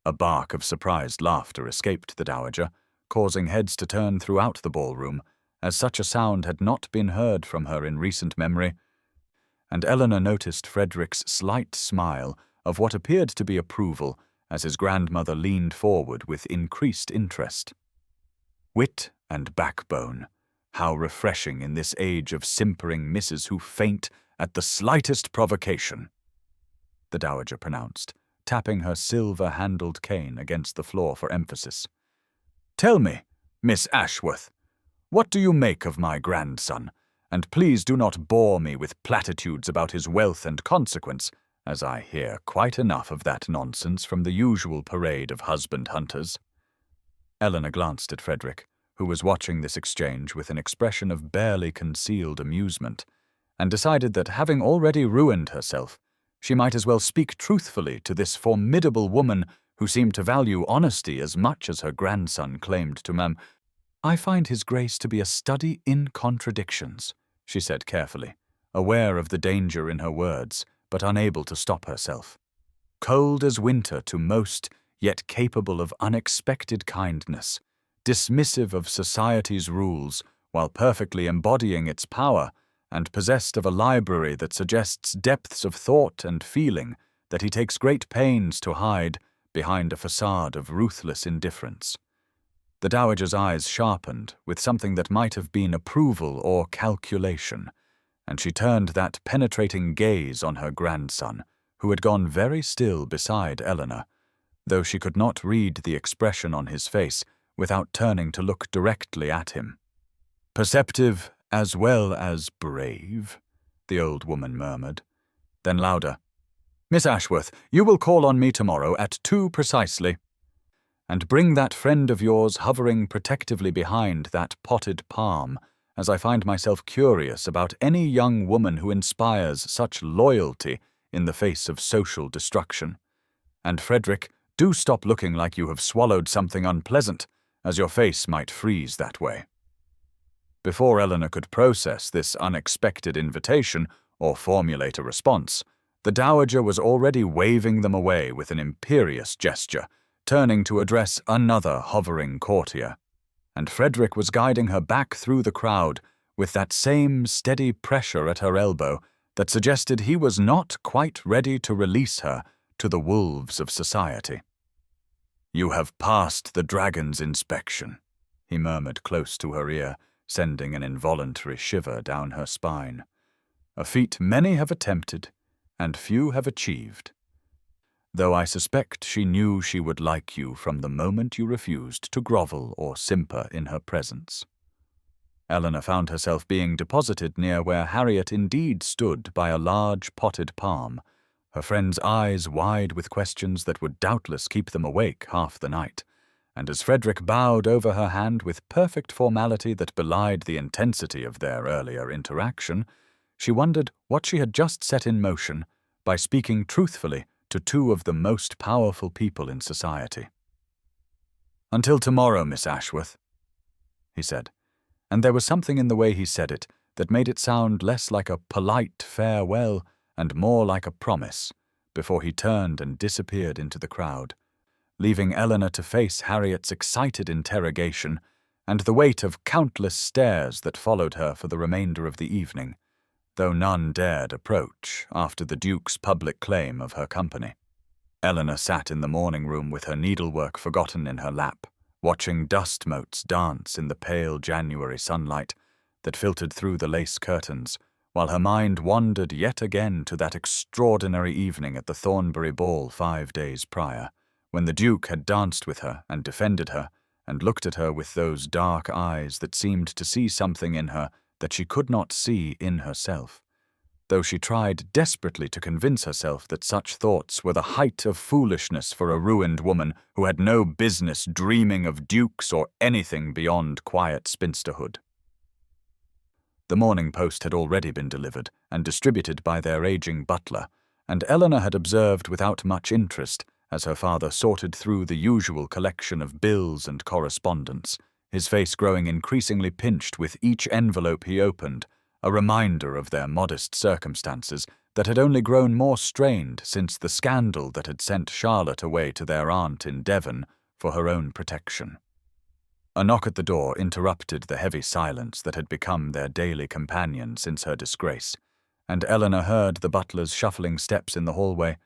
A bark of surprised laughter escaped the Dowager, causing heads to turn throughout the ballroom, as such a sound had not been heard from her in recent memory, and Eleanor noticed Frederick's slight smile of what appeared to be approval as his grandmother leaned forward with increased interest. Wit and backbone. How refreshing in this age of simpering misses who faint at the slightest provocation, the Dowager pronounced, tapping her silver-handled cane against the floor for emphasis. "Tell me, Miss Ashworth, what do you make of my grandson? And please do not bore me with platitudes about his wealth and consequence, as I hear quite enough of that nonsense from the usual parade of husband-hunters." Eleanor glanced at Frederick, who was watching this exchange with an expression of barely concealed amusement, and decided that, having already ruined herself, she might as well speak truthfully to this formidable woman who seemed to value honesty as much as her grandson claimed to ma'am. "I find his grace to be a study in contradictions," she said carefully, aware of the danger in her words, but unable to stop herself. "Cold as winter to most, yet capable of unexpected kindness, dismissive of society's rules while perfectly embodying its power, and possessed of a library that suggests depths of thought and feeling that he takes great pains to hide behind a facade of ruthless indifference." The dowager's eyes sharpened with something that might have been approval or calculation, and she turned that penetrating gaze on her grandson, who had gone very still beside Eleanor, though she could not read the expression on his face without turning to look directly at him. "Perceptive as well as brave," the old woman murmured. Then louder, "Miss Ashworth, you will call on me tomorrow at 2 precisely. And bring that friend of yours hovering protectively behind that potted palm, as I find myself curious about any young woman who inspires such loyalty in the face of social destruction. And Frederick, do stop looking like you have swallowed something unpleasant, as your face might freeze that way." Before Eleanor could process this unexpected invitation or formulate a response, the dowager was already waving them away with an imperious gesture, turning to address another hovering courtier, and Frederick was guiding her back through the crowd with that same steady pressure at her elbow that suggested he was not quite ready to release her to the wolves of society. "You have passed the dragon's inspection," he murmured close to her ear, sending an involuntary shiver down her spine. "A feat many have attempted, and few have achieved. Though I suspect she knew she would like you from the moment you refused to grovel or simper in her presence." Eleanor found herself being deposited near where Harriet indeed stood by a large potted palm, her friend's eyes wide with questions that would doubtless keep them awake half the night, and as Frederick bowed over her hand with perfect formality that belied the intensity of their earlier interaction, she wondered what she had just set in motion by speaking truthfully to 2 of the most powerful people in society. "Until tomorrow, Miss Ashworth," he said, and there was something in the way he said it that made it sound less like a polite farewell and more like a promise, before he turned and disappeared into the crowd, leaving Eleanor to face Harriet's excited interrogation and the weight of countless stares that followed her for the remainder of the evening, though none dared approach after the Duke's public claim of her company. Eleanor sat in the morning room with her needlework forgotten in her lap, watching dust motes dance in the pale January sunlight that filtered through the lace curtains, while her mind wandered yet again to that extraordinary evening at the Thornbury ball 5 days prior, when the Duke had danced with her and defended her, and looked at her with those dark eyes that seemed to see something in her that she could not see in herself, though she tried desperately to convince herself that such thoughts were the height of foolishness for a ruined woman who had no business dreaming of dukes or anything beyond quiet spinsterhood. The Morning Post had already been delivered and distributed by their aging butler, and Eleanor had observed without much interest as her father sorted through the usual collection of bills and correspondence, his face growing increasingly pinched with each envelope he opened, a reminder of their modest circumstances that had only grown more strained since the scandal that had sent Charlotte away to their aunt in Devon for her own protection. A knock at the door interrupted the heavy silence that had become their daily companion since her disgrace, and Eleanor heard the butler's shuffling steps in the hallway,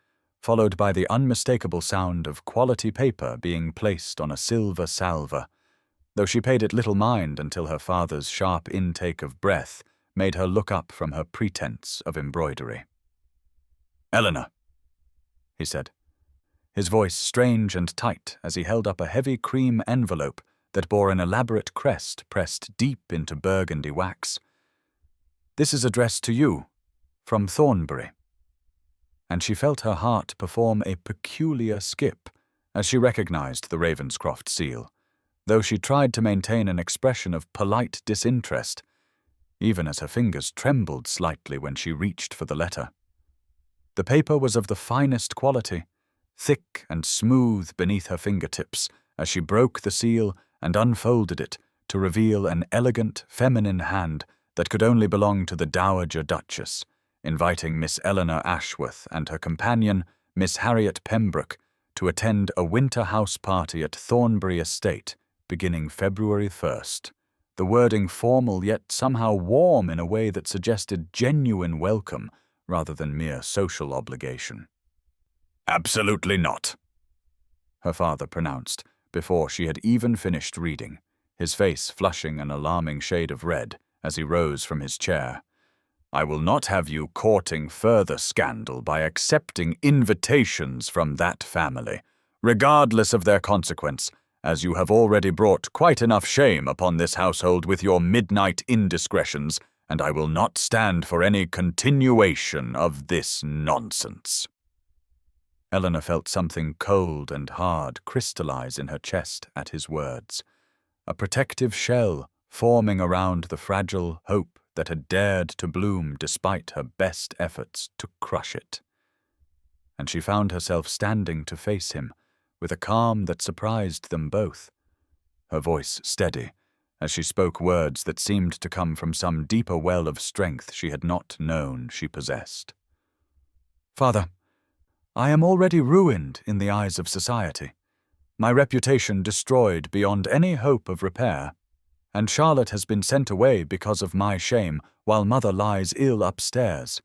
followed by the unmistakable sound of quality paper being placed on a silver salver, though she paid it little mind until her father's sharp intake of breath made her look up from her pretense of embroidery. "Eleanor," he said, his voice strange and tight as he held up a heavy cream envelope that bore an elaborate crest pressed deep into burgundy wax. "This is addressed to you, from Thornbury." And she felt her heart perform a peculiar skip as she recognized the Ravenscroft seal, though she tried to maintain an expression of polite disinterest. even as her fingers trembled slightly when she reached for the letter. The paper was of the finest quality, thick and smooth beneath her fingertips as she broke the seal and unfolded it to reveal an elegant, feminine hand that could only belong to the Dowager Duchess, inviting Miss Eleanor Ashworth and her companion, Miss Harriet Pembroke, to attend a winter house party at Thornbury Estate, beginning February 1st. The wording formal yet somehow warm in a way that suggested genuine welcome rather than mere social obligation. "Absolutely not," her father pronounced, before she had even finished reading, his face flushing an alarming shade of red as he rose from his chair. "I will not have you courting further scandal by accepting invitations from that family, regardless of their consequence, as you have already brought quite enough shame upon this household with your midnight indiscretions, and I will not stand for any continuation of this nonsense." Eleanor felt something cold and hard crystallize in her chest at his words, a protective shell forming around the fragile hope that had dared to bloom despite her best efforts to crush it. And she found herself standing to face him, with a calm that surprised them both, her voice steady, as she spoke words that seemed to come from some deeper well of strength she had not known she possessed. "Father, I am already ruined in the eyes of society, my reputation destroyed beyond any hope of repair, and Charlotte has been sent away because of my shame, while Mother lies ill upstairs,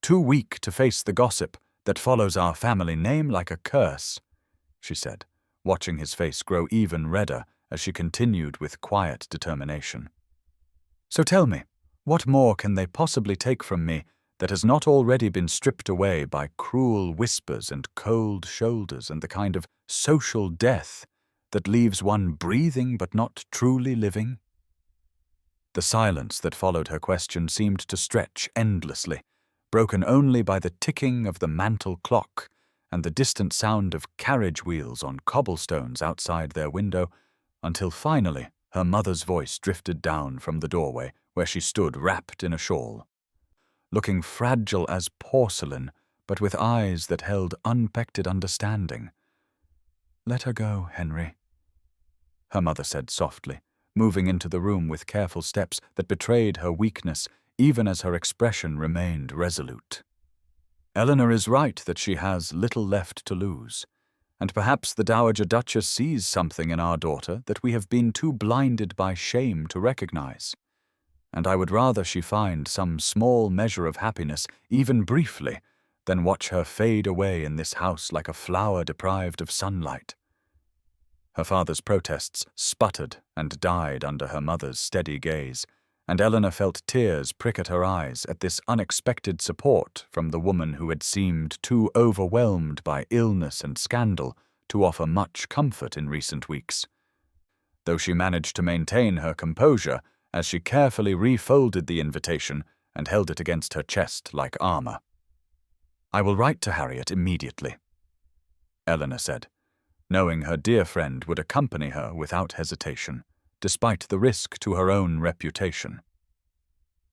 too weak to face the gossip that follows our family name like a curse," she said, watching his face grow even redder as she continued with quiet determination. "So tell me, what more can they possibly take from me that has not already been stripped away by cruel whispers and cold shoulders and the kind of social death that leaves one breathing but not truly living?" The silence that followed her question seemed to stretch endlessly, broken only by the ticking of the mantel clock and the distant sound of carriage wheels on cobblestones outside their window, until finally her mother's voice drifted down from the doorway where she stood wrapped in a shawl, looking fragile as porcelain but with eyes that held unpected understanding. "Let her go, Henry," her mother said softly, moving into the room with careful steps that betrayed her weakness even as her expression remained resolute. "Eleanor is right that she has little left to lose, and perhaps the Dowager Duchess sees something in our daughter that we have been too blinded by shame to recognize, and I would rather she find some small measure of happiness, even briefly, than watch her fade away in this house like a flower deprived of sunlight." Her father's protests sputtered and died under her mother's steady gaze, and Eleanor felt tears prick at her eyes at this unexpected support from the woman who had seemed too overwhelmed by illness and scandal to offer much comfort in recent weeks. Though she managed to maintain her composure as she carefully refolded the invitation and held it against her chest like armor. "I will write to Harriet immediately," Eleanor said, knowing her dear friend would accompany her without hesitation, despite the risk to her own reputation.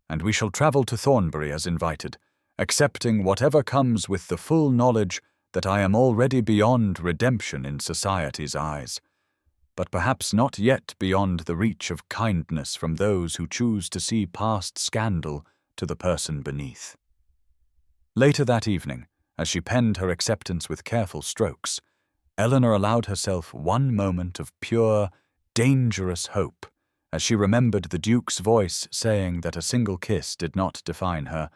"And we shall travel to Thornbury as invited, accepting whatever comes with the full knowledge that I am already beyond redemption in society's eyes, but perhaps not yet beyond the reach of kindness from those who choose to see past scandal to the person beneath." Later that evening, as she penned her acceptance with careful strokes, Eleanor allowed herself one moment of pure, dangerous hope as she remembered the Duke's voice saying that a single kiss did not define her,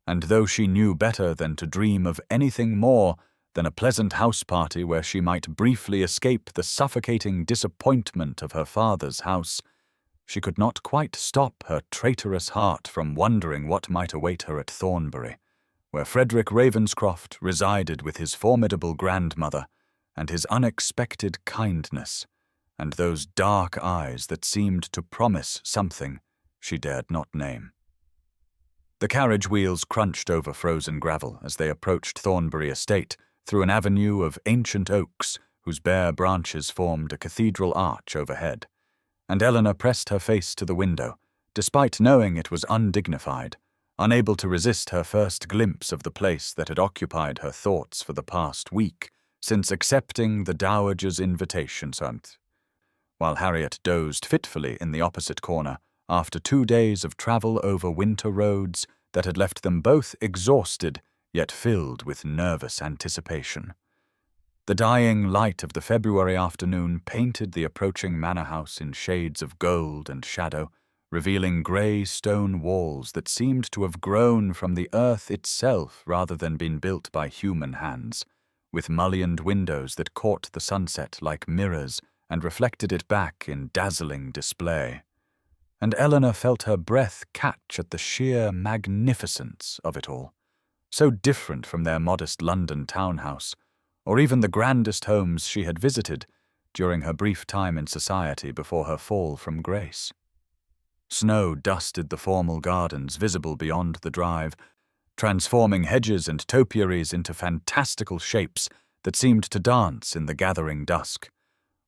and though she knew better than to dream of anything more than a pleasant house party where she might briefly escape the suffocating disappointment of her father's house, she could not quite stop her traitorous heart from wondering what might await her at Thornbury, where Frederick Ravenscroft resided with his formidable grandmother, and his unexpected kindness, and those dark eyes that seemed to promise something she dared not name. The carriage wheels crunched over frozen gravel as they approached Thornbury Estate through an avenue of ancient oaks whose bare branches formed a cathedral arch overhead, and Eleanor pressed her face to the window, despite knowing it was undignified, unable to resist her first glimpse of the place that had occupied her thoughts for the past week since accepting the Dowager's invitation. While Harriet dozed fitfully in the opposite corner after 2 days of travel over winter roads that had left them both exhausted yet filled with nervous anticipation. The dying light of the February afternoon painted the approaching manor house in shades of gold and shadow, revealing grey stone walls that seemed to have grown from the earth itself rather than been built by human hands, with mullioned windows that caught the sunset like mirrors and reflected it back in dazzling display. And Eleanor felt her breath catch at the sheer magnificence of it all, so different from their modest London townhouse, or even the grandest homes she had visited during her brief time in society before her fall from grace. Snow dusted the formal gardens visible beyond the drive, transforming hedges and topiaries into fantastical shapes that seemed to dance in the gathering dusk,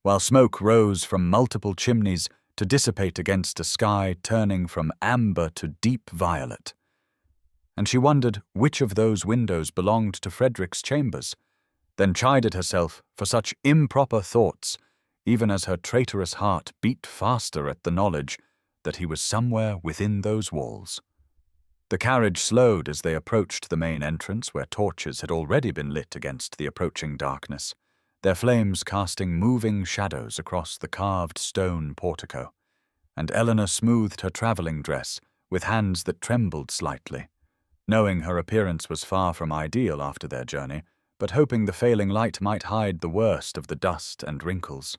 while smoke rose from multiple chimneys to dissipate against a sky turning from amber to deep violet. And she wondered which of those windows belonged to Frederick's chambers, then chided herself for such improper thoughts, even as her traitorous heart beat faster at the knowledge that he was somewhere within those walls. The carriage slowed as they approached the main entrance where torches had already been lit against the approaching darkness, their flames casting moving shadows across the carved stone portico, and Eleanor smoothed her travelling dress with hands that trembled slightly, knowing her appearance was far from ideal after their journey, but hoping the failing light might hide the worst of the dust and wrinkles.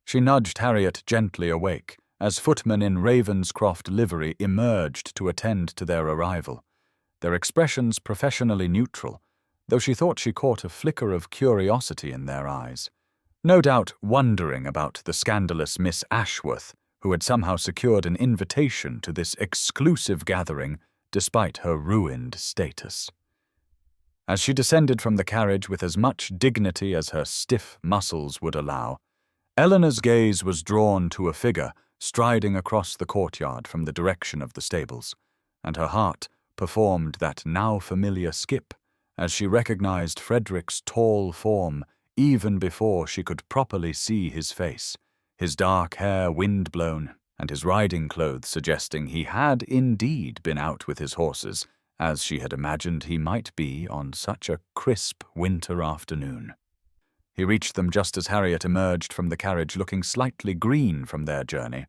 She nudged Harriet gently awake as footmen in Ravenscroft livery emerged to attend to their arrival, their expressions professionally neutral, though she thought she caught a flicker of curiosity in their eyes, no doubt wondering about the scandalous Miss Ashworth, who had somehow secured an invitation to this exclusive gathering despite her ruined status. As she descended from the carriage with as much dignity as her stiff muscles would allow, Eleanor's gaze was drawn to a figure striding across the courtyard from the direction of the stables, and her heart performed that now familiar skip as she recognized Frederick's tall form even before she could properly see his face, his dark hair wind-blown, and his riding clothes suggesting he had indeed been out with his horses, as she had imagined he might be on such a crisp winter afternoon. He reached them just as Harriet emerged from the carriage looking slightly green from their journey,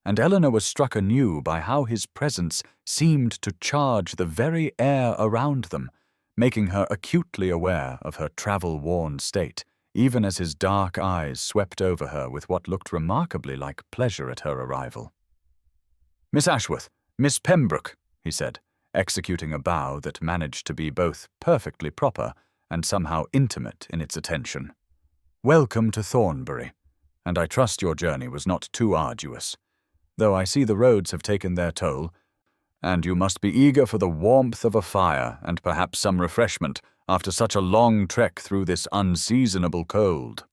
and Eleanor was struck anew by how his presence seemed to charge the very air around them, making her acutely aware of her travel-worn state, even as his dark eyes swept over her with what looked remarkably like pleasure at her arrival. "Miss Ashworth, Miss Pembroke," he said, executing a bow that managed to be both perfectly proper and somehow intimate in its attention. "Welcome to Thornbury, and I trust your journey was not too arduous, though I see the roads have taken their toll, and you must be eager for the warmth of a fire and perhaps some refreshment after such a long trek through this unseasonable cold."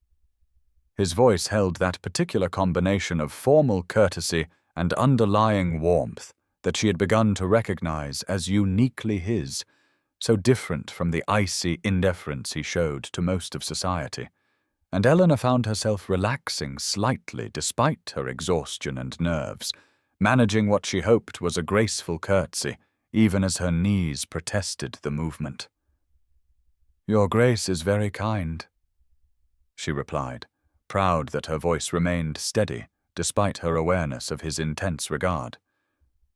His voice held that particular combination of formal courtesy and underlying warmth that she had begun to recognize as uniquely his, so different from the icy indifference he showed to most of society, and Eleanor found herself relaxing slightly despite her exhaustion and nerves, managing what she hoped was a graceful curtsy, even as her knees protested the movement. "Your Grace is very kind," she replied, proud that her voice remained steady despite her awareness of his intense regard.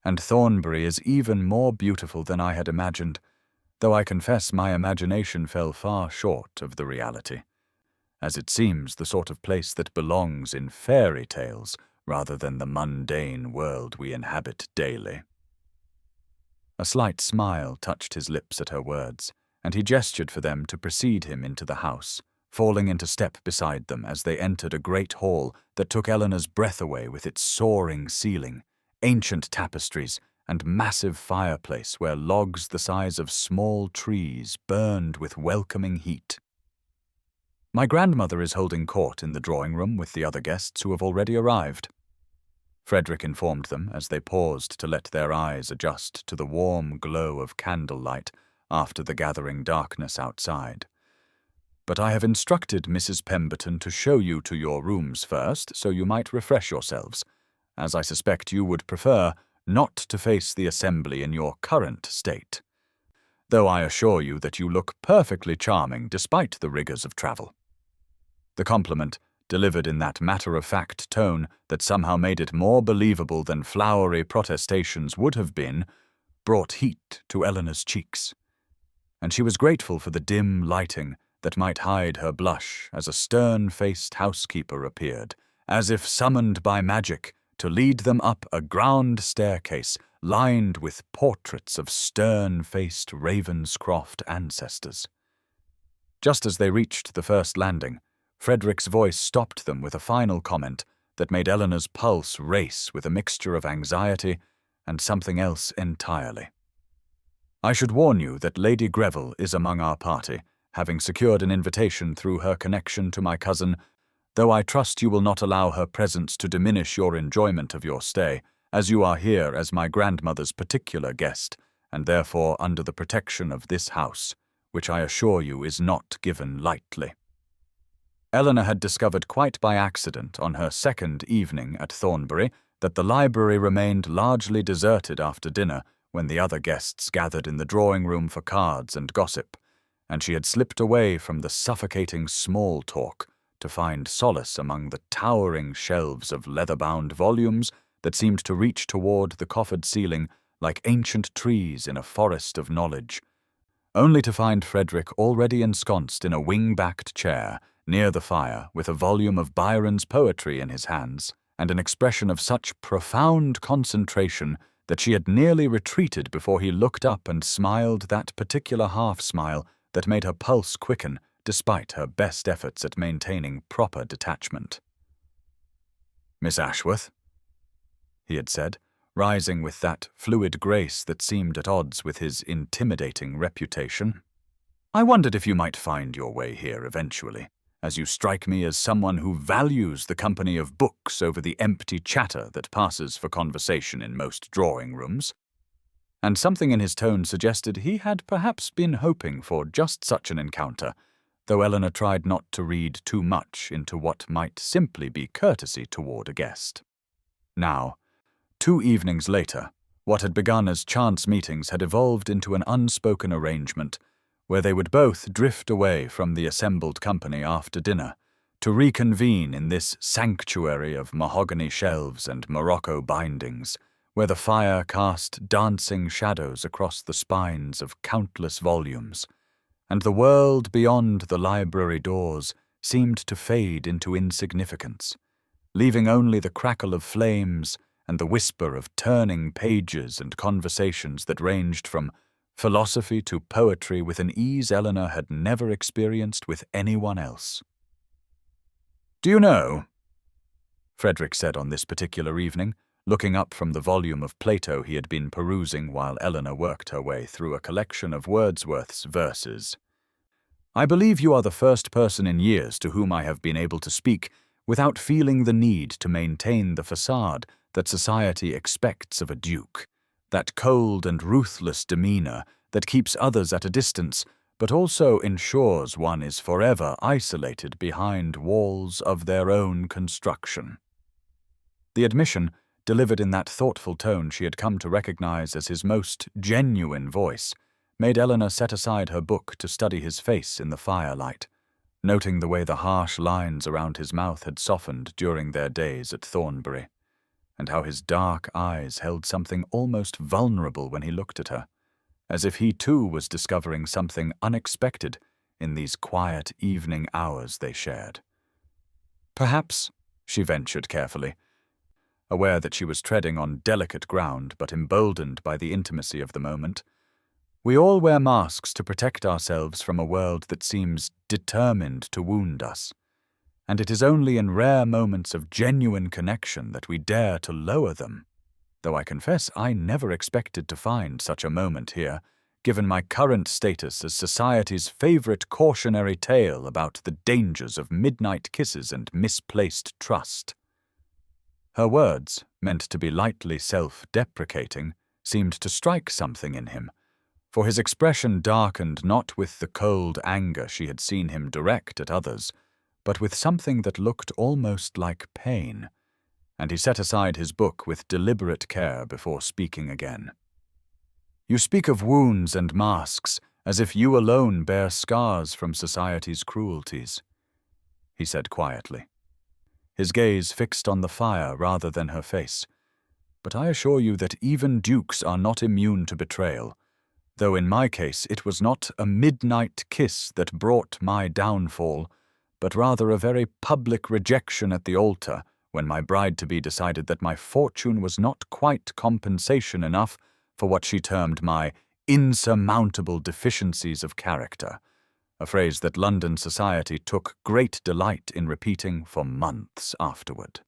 "And Thornbury is even more beautiful than I had imagined, though I confess my imagination fell far short of the reality, as it seems the sort of place that belongs in fairy tales rather than the mundane world we inhabit daily." A slight smile touched his lips at her words, and he gestured for them to precede him into the house, falling into step beside them as they entered a great hall that took Eleanor's breath away with its soaring ceiling, ancient tapestries, and massive fireplace where logs the size of small trees burned with welcoming heat. "My grandmother is holding court in the drawing-room with the other guests who have already arrived." Frederick informed them as they paused to let their eyes adjust to the warm glow of candlelight after the gathering darkness outside. "But I have instructed Mrs. Pemberton to show you to your rooms first, so you might refresh yourselves, as I suspect you would prefer not to face the assembly in your current state, though I assure you that you look perfectly charming despite the rigors of travel." The compliment, delivered in that matter-of-fact tone that somehow made it more believable than flowery protestations would have been, brought heat to Eleanor's cheeks, and she was grateful for the dim lighting that might hide her blush as a stern-faced housekeeper appeared, as if summoned by magic, to lead them up a ground staircase lined with portraits of stern-faced Ravenscroft ancestors. Just as they reached the first landing, Frederick's voice stopped them with a final comment that made Eleanor's pulse race with a mixture of anxiety and something else entirely. "I should warn you that Lady Greville is among our party, having secured an invitation through her connection to my cousin, though I trust you will not allow her presence to diminish your enjoyment of your stay, as you are here as my grandmother's particular guest, and therefore under the protection of this house, which I assure you is not given lightly." Eleanor had discovered quite by accident on her second evening at Thornbury that the library remained largely deserted after dinner when the other guests gathered in the drawing-room for cards and gossip, and she had slipped away from the suffocating small talk to find solace among the towering shelves of leather-bound volumes that seemed to reach toward the coffered ceiling like ancient trees in a forest of knowledge, only to find Frederick already ensconced in a wing-backed chair near the fire with a volume of Byron's poetry in his hands and an expression of such profound concentration that she had nearly retreated before he looked up and smiled that particular half-smile that made her pulse quicken despite her best efforts at maintaining proper detachment. "Miss Ashworth," he had said, rising with that fluid grace that seemed at odds with his intimidating reputation, "I wondered if you might find your way here eventually, as you strike me as someone who values the company of books over the empty chatter that passes for conversation in most drawing-rooms." And something in his tone suggested he had perhaps been hoping for just such an encounter, though Eleanor tried not to read too much into what might simply be courtesy toward a guest. Now, 2 evenings later, what had begun as chance meetings had evolved into an unspoken arrangement where they would both drift away from the assembled company after dinner to reconvene in this sanctuary of mahogany shelves and Morocco bindings, where the fire cast dancing shadows across the spines of countless volumes, and the world beyond the library doors seemed to fade into insignificance, leaving only the crackle of flames and the whisper of turning pages and conversations that ranged from philosophy to poetry with an ease Eleanor had never experienced with anyone else. "Do you know," Frederick said on this particular evening, looking up from the volume of Plato he had been perusing while Eleanor worked her way through a collection of Wordsworth's verses, "I believe you are the first person in years to whom I have been able to speak without feeling the need to maintain the facade that society expects of a duke, that cold and ruthless demeanor that keeps others at a distance, but also ensures one is forever isolated behind walls of their own construction." The admission, delivered in that thoughtful tone she had come to recognize as his most genuine voice, made Eleanor set aside her book to study his face in the firelight, noting the way the harsh lines around his mouth had softened during their days at Thornbury, and how his dark eyes held something almost vulnerable when he looked at her, as if he too was discovering something unexpected in these quiet evening hours they shared. "Perhaps," she ventured carefully, aware that she was treading on delicate ground but emboldened by the intimacy of the moment, "we all wear masks to protect ourselves from a world that seems determined to wound us, and it is only in rare moments of genuine connection that we dare to lower them, though I confess I never expected to find such a moment here, given my current status as society's favorite cautionary tale about the dangers of midnight kisses and misplaced trust." Her words, meant to be lightly self-deprecating, seemed to strike something in him, for his expression darkened not with the cold anger she had seen him direct at others, but with something that looked almost like pain, and he set aside his book with deliberate care before speaking again. "You speak of wounds and masks, as if you alone bear scars from society's cruelties," he said quietly, his gaze fixed on the fire rather than her face. "But I assure you that even dukes are not immune to betrayal, though in my case it was not a midnight kiss that brought my downfall, but rather a very public rejection at the altar when my bride-to-be decided that my fortune was not quite compensation enough for what she termed my insurmountable deficiencies of character, a phrase that London society took great delight in repeating for months afterward.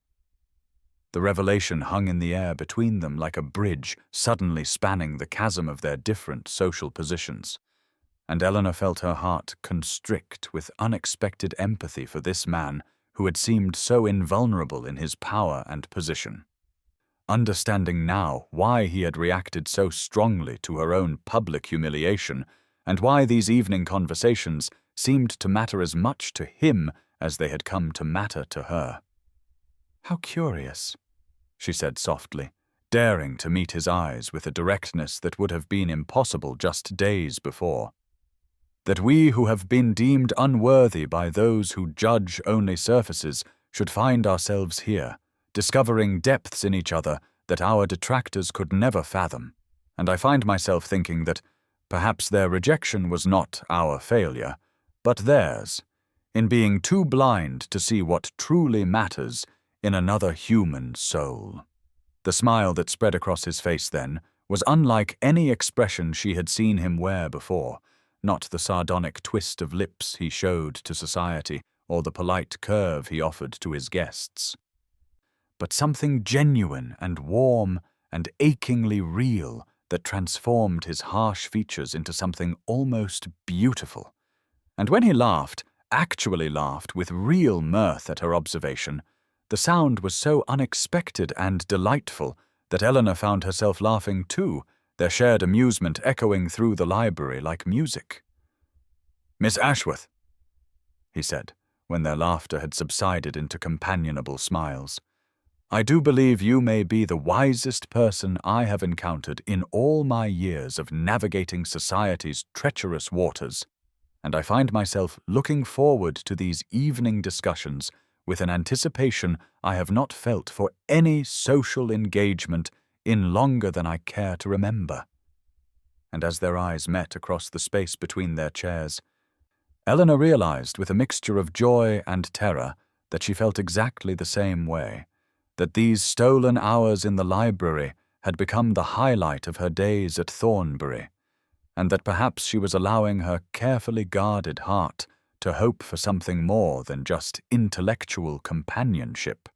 The revelation hung in the air between them like a bridge suddenly spanning the chasm of their different social positions, and Eleanor felt her heart constrict with unexpected empathy for this man who had seemed so invulnerable in his power and position. Understanding now why he had reacted so strongly to her own public humiliation, and why these evening conversations seemed to matter as much to him as they had come to matter to her. "How curious," she said softly, daring to meet his eyes with a directness that would have been impossible just days before. "That we who have been deemed unworthy by those who judge only surfaces should find ourselves here, discovering depths in each other that our detractors could never fathom, and I find myself thinking that perhaps their rejection was not our failure, but theirs, in being too blind to see what truly matters in another human soul." The smile that spread across his face then was unlike any expression she had seen him wear before, not the sardonic twist of lips he showed to society or the polite curve he offered to his guests, but something genuine and warm and achingly real that transformed his harsh features into something almost beautiful. And when he laughed, actually laughed with real mirth at her observation, the sound was so unexpected and delightful that Eleanor found herself laughing too, their shared amusement echoing through the library like music. "Miss Ashworth," he said, when their laughter had subsided into companionable smiles, "I do believe you may be the wisest person I have encountered in all my years of navigating society's treacherous waters, and I find myself looking forward to these evening discussions with an anticipation I have not felt for any social engagement in longer than I care to remember." And as their eyes met across the space between their chairs, Eleanor realized with a mixture of joy and terror that she felt exactly the same way, that these stolen hours in the library had become the highlight of her days at Thornbury, and that perhaps she was allowing her carefully guarded heart to hope for something more than just intellectual companionship,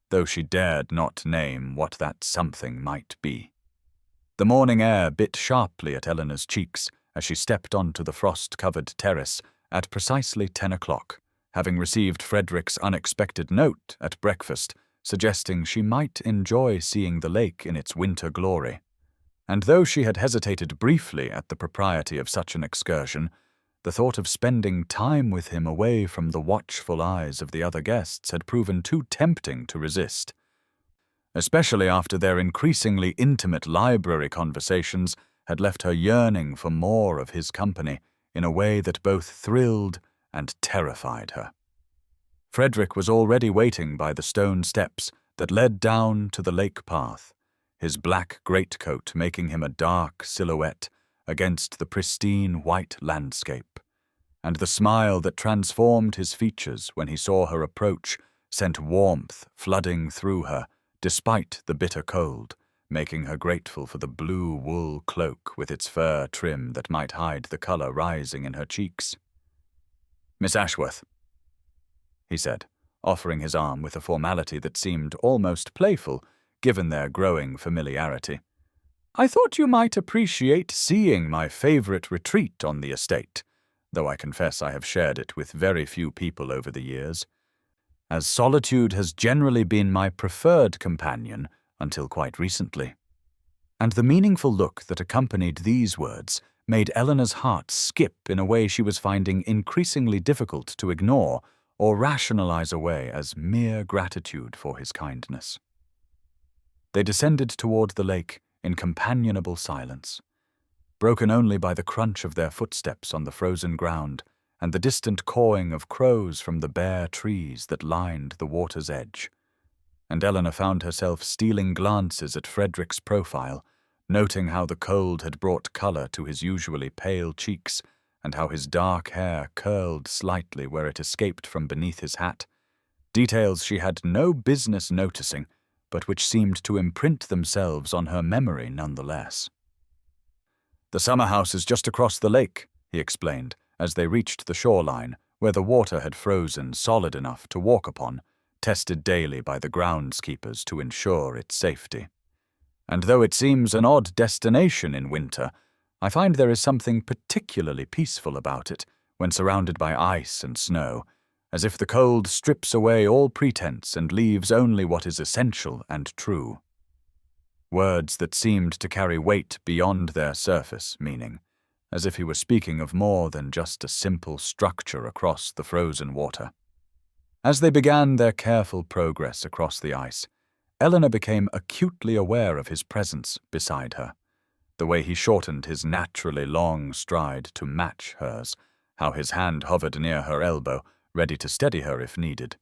though she dared not name what that something might be. The morning air bit sharply at Eleanor's cheeks as she stepped onto the frost-covered terrace at precisely 10 o'clock, having received Frederick's unexpected note at breakfast suggesting she might enjoy seeing the lake in its winter glory. And though she had hesitated briefly at the propriety of such an excursion, the thought of spending time with him away from the watchful eyes of the other guests had proven too tempting to resist, especially after their increasingly intimate library conversations had left her yearning for more of his company in a way that both thrilled and terrified her. Frederick was already waiting by the stone steps that led down to the lake path, his black greatcoat making him a dark silhouette against the pristine white landscape, and the smile that transformed his features when he saw her approach sent warmth flooding through her despite the bitter cold, making her grateful for the blue wool cloak with its fur trim that might hide the color rising in her cheeks. "Miss Ashworth," he said, offering his arm with a formality that seemed almost playful given their growing familiarity, "I thought you might appreciate seeing my favorite retreat on the estate, though I confess I have shared it with very few people over the years. as solitude has generally been my preferred companion until quite recently." And the meaningful look that accompanied these words made Eleanor's heart skip in a way she was finding increasingly difficult to ignore or rationalize away as mere gratitude for his kindness. They descended toward the lake in companionable silence, broken only by the crunch of their footsteps on the frozen ground and the distant cawing of crows from the bare trees that lined the water's edge. And Eleanor found herself stealing glances at Frederick's profile, noting how the cold had brought color to his usually pale cheeks and how his dark hair curled slightly where it escaped from beneath his hat, details she had no business noticing, but which seemed to imprint themselves on her memory nonetheless. "The summer house is just across the lake," he explained, as they reached the shoreline, where the water had frozen solid enough to walk upon, tested daily by the groundskeepers to ensure its safety. "And though it seems an odd destination in winter, I find there is something particularly peaceful about it when surrounded by ice and snow, as if the cold strips away all pretense and leaves only what is essential and true." Words that seemed to carry weight beyond their surface meaning, as if he were speaking of more than just a simple structure across the frozen water. As they began their careful progress across the ice, Eleanor became acutely aware of his presence beside her, the way he shortened his naturally long stride to match hers, how his hand hovered near her elbow, ready to steady her if needed.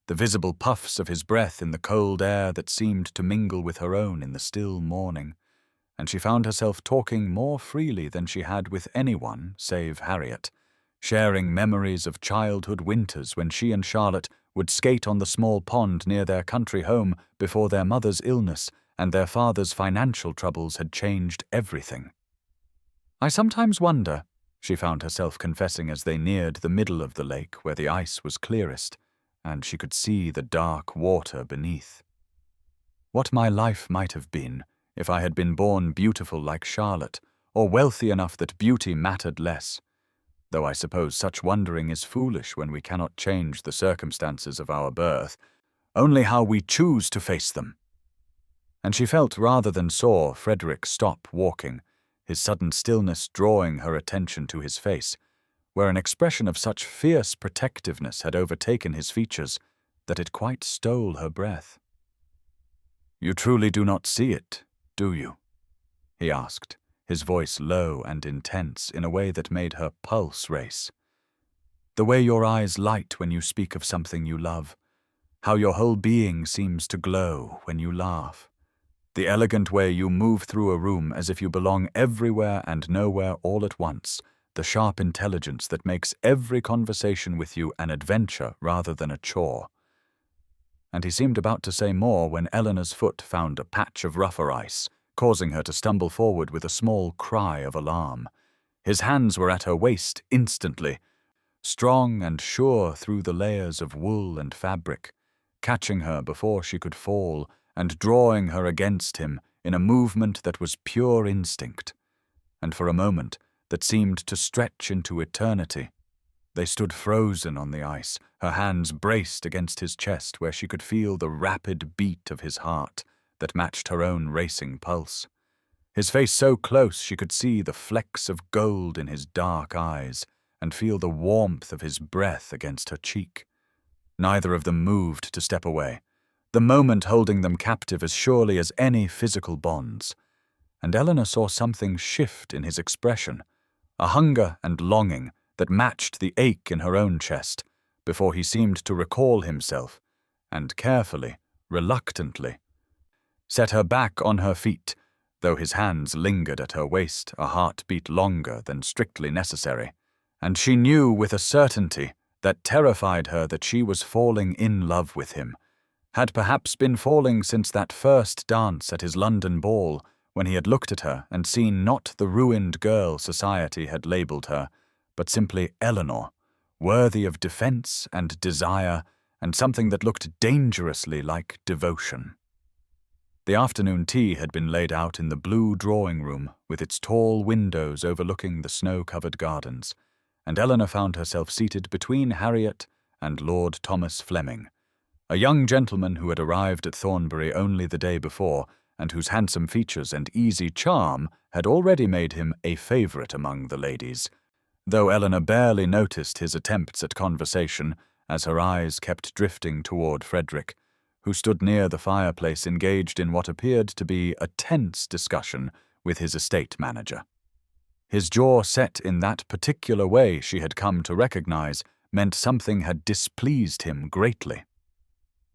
The visible puffs of his breath in the cold air that seemed to mingle with her own in the still morning, and she found herself talking more freely than she had with anyone save Harriet, sharing memories of childhood winters when she and Charlotte would skate on the small pond near their country home before their mother's illness and their father's financial troubles had changed everything. "I sometimes wonder," she found herself confessing as they neared the middle of the lake where the ice was clearest, and she could see the dark water beneath, "what my life might have been if I had been born beautiful like Charlotte, or wealthy enough that beauty mattered less, though I suppose such wondering is foolish when we cannot change the circumstances of our birth, only how we choose to face them." And she felt rather than saw Frederick stop walking, his sudden stillness drawing her attention to his face, where an expression of such fierce protectiveness had overtaken his features that it quite stole her breath. "You truly do not see it, do you?" he asked, his voice low and intense in a way that made her pulse race. "The way your eyes light when you speak of something you love, how your whole being seems to glow when you laugh, the elegant way you move through a room as if you belong everywhere and nowhere all at once, the sharp intelligence that makes every conversation with you an adventure rather than a chore." And he seemed about to say more when Eleanor's foot found a patch of rougher ice, causing her to stumble forward with a small cry of alarm. His hands were at her waist instantly, strong and sure through the layers of wool and fabric, catching her before she could fall and drawing her against him in a movement that was pure instinct. And for a moment, that seemed to stretch into eternity, they stood frozen on the ice, her hands braced against his chest where she could feel the rapid beat of his heart that matched her own racing pulse. His face so close she could see the flecks of gold in his dark eyes and feel the warmth of his breath against her cheek. Neither of them moved to step away, the moment holding them captive as surely as any physical bonds. And Eleanor saw something shift in his expression, a hunger and longing that matched the ache in her own chest, before he seemed to recall himself, and carefully, reluctantly, set her back on her feet, though his hands lingered at her waist a heartbeat longer than strictly necessary, and she knew with a certainty that terrified her that she was falling in love with him, had perhaps been falling since that first dance at his London ball, when he had looked at her and seen not the ruined girl society had labelled her, but simply Eleanor, worthy of defence and desire and something that looked dangerously like devotion. The afternoon tea had been laid out in the blue drawing-room with its tall windows overlooking the snow-covered gardens, and Eleanor found herself seated between Harriet and Lord Thomas Fleming, a young gentleman who had arrived at Thornbury only the day before, and whose handsome features and easy charm had already made him a favourite among the ladies, though Eleanor barely noticed his attempts at conversation as her eyes kept drifting toward Frederick, who stood near the fireplace engaged in what appeared to be a tense discussion with his estate manager. His jaw set in that particular way she had come to recognize meant something had displeased him greatly.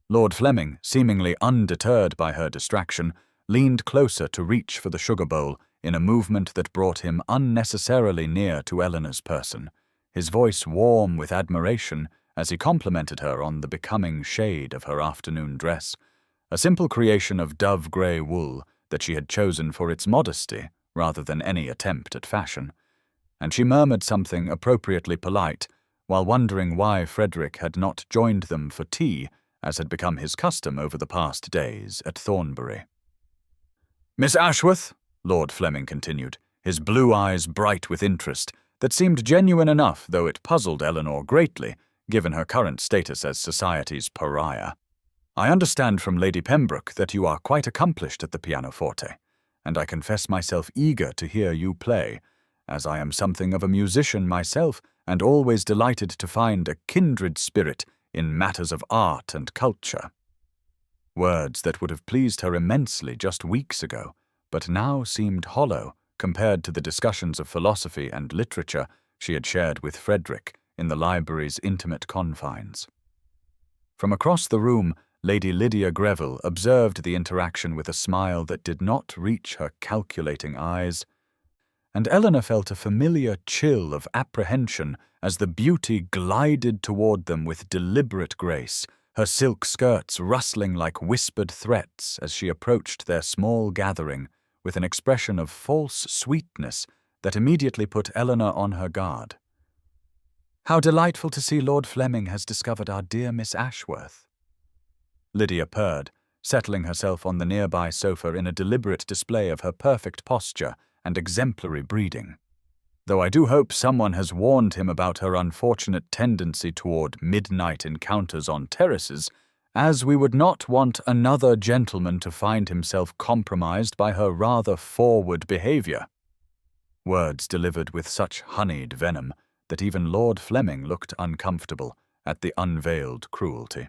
Lord Fleming, seemingly undeterred by her distraction, leaned closer to reach for the sugar bowl in a movement that brought him unnecessarily near to Eleanor's person, his voice warm with admiration as he complimented her on the becoming shade of her afternoon dress, a simple creation of dove-grey wool that she had chosen for its modesty rather than any attempt at fashion, and she murmured something appropriately polite while wondering why Frederick had not joined them for tea, as had become his custom over the past days at Thornbury. "Miss Ashworth," Lord Fleming continued, his blue eyes bright with interest that seemed genuine enough, though it puzzled Eleanor greatly, given her current status as society's pariah. "I understand from Lady Pembroke that you are quite accomplished at the pianoforte, and I confess myself eager to hear you play, as I am something of a musician myself and always delighted to find a kindred spirit in matters of art and culture." Words that would have pleased her immensely just weeks ago, but now seemed hollow compared to the discussions of philosophy and literature she had shared with Frederick in the library's intimate confines. From across the room, Lady Lydia Greville observed the interaction with a smile that did not reach her calculating eyes, and Eleanor felt a familiar chill of apprehension as the beauty glided toward them with deliberate grace, her silk skirts rustling like whispered threats as she approached their small gathering with an expression of false sweetness that immediately put Eleanor on her guard. "How delightful to see Lord Fleming has discovered our dear Miss Ashworth," Lydia purred, settling herself on the nearby sofa in a deliberate display of her perfect posture and exemplary breeding. "Though I do hope someone has warned him about her unfortunate tendency toward midnight encounters on terraces, as we would not want another gentleman to find himself compromised by her rather forward behavior." Words delivered with such honeyed venom that even Lord Fleming looked uncomfortable at the unveiled cruelty.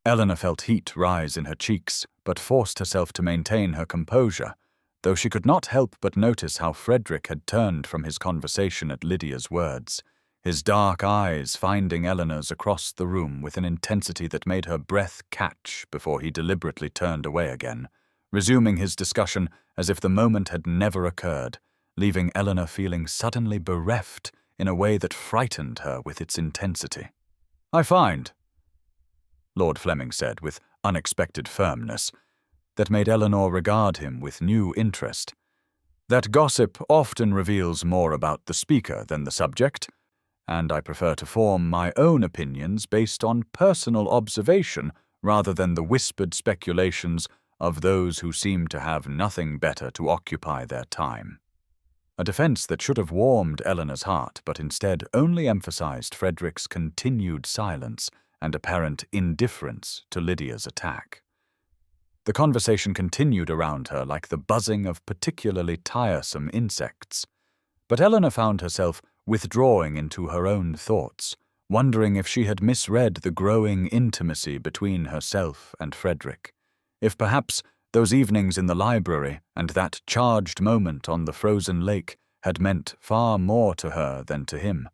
Eleanor felt heat rise in her cheeks, but forced herself to maintain her composure, though she could not help but notice how Frederick had turned from his conversation at Lydia's words, his dark eyes finding Eleanor's across the room with an intensity that made her breath catch before he deliberately turned away again, resuming his discussion as if the moment had never occurred, leaving Eleanor feeling suddenly bereft in a way that frightened her with its intensity. "I find," Lord Fleming said with unexpected firmness, that made Eleanor regard him with new interest, "that gossip often reveals more about the speaker than the subject, and I prefer to form my own opinions based on personal observation rather than the whispered speculations of those who seem to have nothing better to occupy their time." A defense that should have warmed Eleanor's heart, but instead only emphasized Frederick's continued silence and apparent indifference to Lydia's attack. The conversation continued around her like the buzzing of particularly tiresome insects, but Eleanor found herself withdrawing into her own thoughts, wondering if she had misread the growing intimacy between herself and Frederick, if perhaps those evenings in the library and that charged moment on the frozen lake had meant far more to her than to him,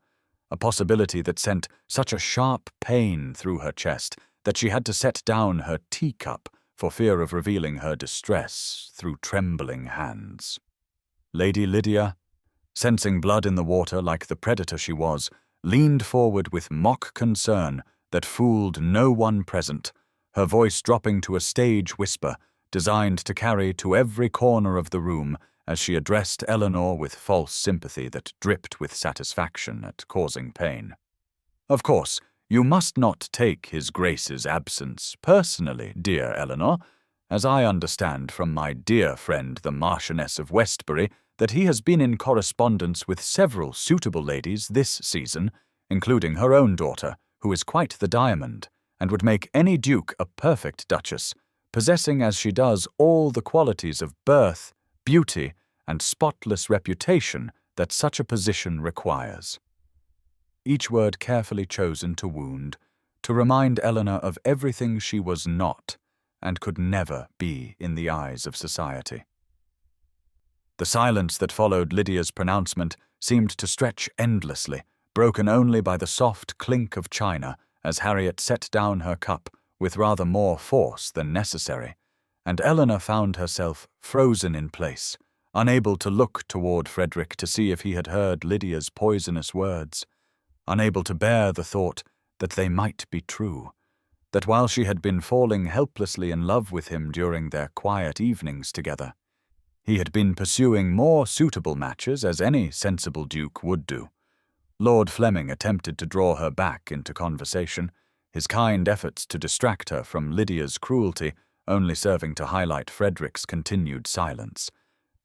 a possibility that sent such a sharp pain through her chest that she had to set down her teacup for fear of revealing her distress through trembling hands. Lady Lydia, sensing blood in the water like the predator she was, leaned forward with mock concern that fooled no one present, her voice dropping to a stage whisper designed to carry to every corner of the room as she addressed Eleanor with false sympathy that dripped with satisfaction at causing pain. "Of course, you must not take His Grace's absence personally, dear Eleanor, as I understand from my dear friend the Marchioness of Westbury that he has been in correspondence with several suitable ladies this season, including her own daughter, who is quite the diamond, and would make any duke a perfect duchess, possessing as she does all the qualities of birth, beauty, and spotless reputation that such a position requires. Each word carefully chosen to wound, to remind Eleanor of everything she was not, and could never be in the eyes of society. The silence that followed Lydia's pronouncement seemed to stretch endlessly, broken only by the soft clink of china as Harriet set down her cup with rather more force than necessary, and Eleanor found herself frozen in place, unable to look toward Frederick to see if he had heard Lydia's poisonous words, unable to bear the thought that they might be true, that while she had been falling helplessly in love with him during their quiet evenings together, he had been pursuing more suitable matches as any sensible duke would do. Lord Fleming attempted to draw her back into conversation, his kind efforts to distract her from Lydia's cruelty only serving to highlight Frederick's continued silence,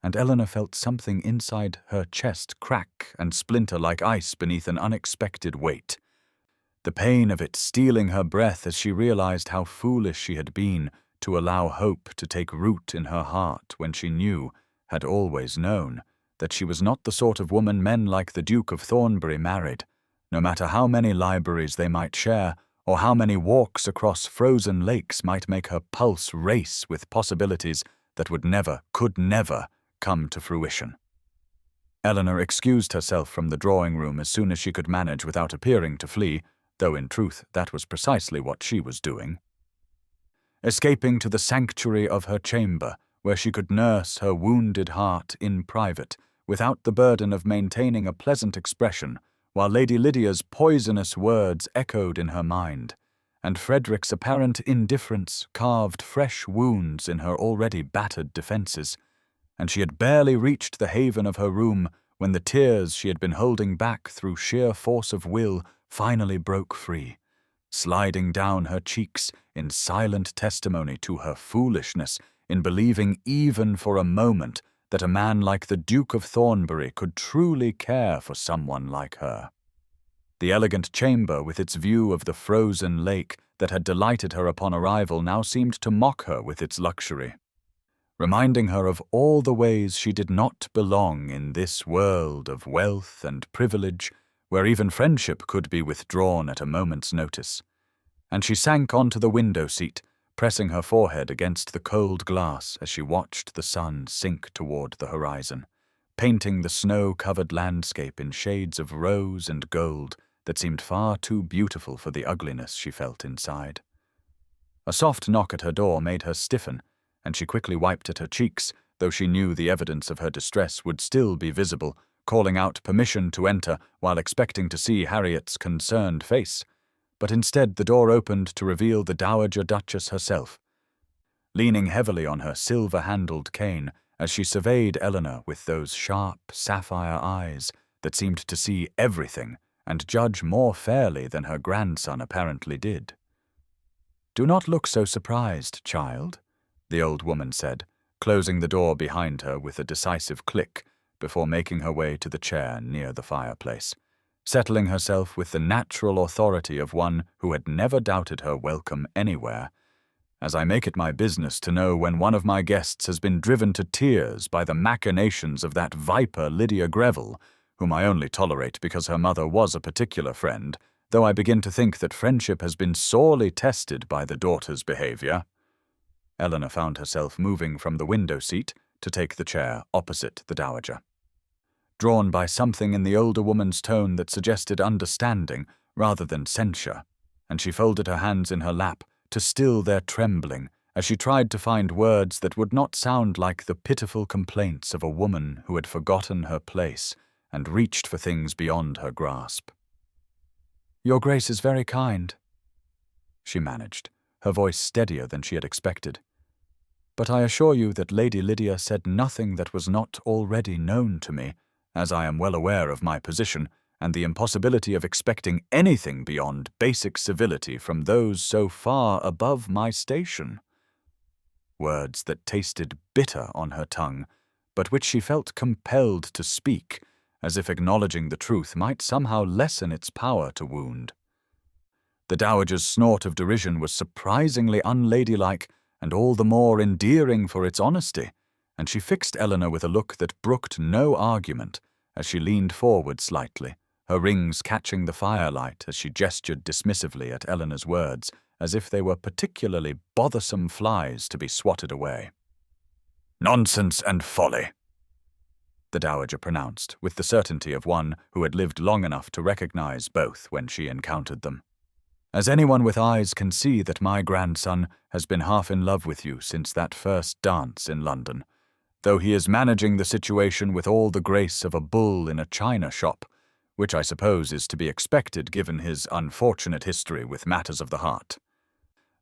and Eleanor felt something inside her chest crack and splinter like ice beneath an unexpected weight. The pain of it stealing her breath as she realized how foolish she had been to allow hope to take root in her heart when she knew, had always known, that she was not the sort of woman men like the Duke of Thornbury married, no matter how many libraries they might share, or how many walks across frozen lakes might make her pulse race with possibilities that would never, could never, come to fruition. Eleanor excused herself from the drawing-room as soon as she could manage without appearing to flee, though in truth that was precisely what she was doing. Escaping to the sanctuary of her chamber, where she could nurse her wounded heart in private, without the burden of maintaining a pleasant expression, while Lady Lydia's poisonous words echoed in her mind, and Frederick's apparent indifference carved fresh wounds in her already battered defences, and she had barely reached the haven of her room when the tears she had been holding back through sheer force of will finally broke free, sliding down her cheeks in silent testimony to her foolishness in believing even for a moment that a man like the Duke of Thornbury could truly care for someone like her. The elegant chamber with its view of the frozen lake that had delighted her upon arrival now seemed to mock her with its luxury, reminding her of all the ways she did not belong in this world of wealth and privilege where even friendship could be withdrawn at a moment's notice, and she sank onto the window seat, pressing her forehead against the cold glass as she watched the sun sink toward the horizon, painting the snow-covered landscape in shades of rose and gold that seemed far too beautiful for the ugliness she felt inside. A soft knock at her door made her stiffen, and she quickly wiped at her cheeks, though she knew the evidence of her distress would still be visible, calling out permission to enter while expecting to see Harriet's concerned face. But instead the door opened to reveal the Dowager Duchess herself, leaning heavily on her silver-handled cane as she surveyed Eleanor with those sharp, sapphire eyes that seemed to see everything and judge more fairly than her grandson apparently did. "Do not look so surprised, child," the old woman said, closing the door behind her with a decisive click before making her way to the chair near the fireplace, settling herself with the natural authority of one who had never doubted her welcome anywhere, "as I make it my business to know when one of my guests has been driven to tears by the machinations of that viper Lydia Greville, whom I only tolerate because her mother was a particular friend, though I begin to think that friendship has been sorely tested by the daughter's behaviour." Eleanor found herself moving from the window seat to take the chair opposite the Dowager, drawn by something in the older woman's tone that suggested understanding rather than censure, and she folded her hands in her lap to still their trembling as she tried to find words that would not sound like the pitiful complaints of a woman who had forgotten her place and reached for things beyond her grasp. "Your Grace is very kind," she managed, her voice steadier than she had expected. "But I assure you that Lady Lydia said nothing that was not already known to me, as I am well aware of my position and the impossibility of expecting anything beyond basic civility from those so far above my station." Words that tasted bitter on her tongue, but which she felt compelled to speak, as if acknowledging the truth might somehow lessen its power to wound. The dowager's snort of derision was surprisingly unladylike and all the more endearing for its honesty, and she fixed Eleanor with a look that brooked no argument as she leaned forward slightly, her rings catching the firelight as she gestured dismissively at Eleanor's words as if they were particularly bothersome flies to be swatted away. "Nonsense and folly," the dowager pronounced, with the certainty of one who had lived long enough to recognize both when she encountered them. "As anyone with eyes can see that my grandson has been half in love with you since that first dance in London, though he is managing the situation with all the grace of a bull in a china shop, which I suppose is to be expected given his unfortunate history with matters of the heart.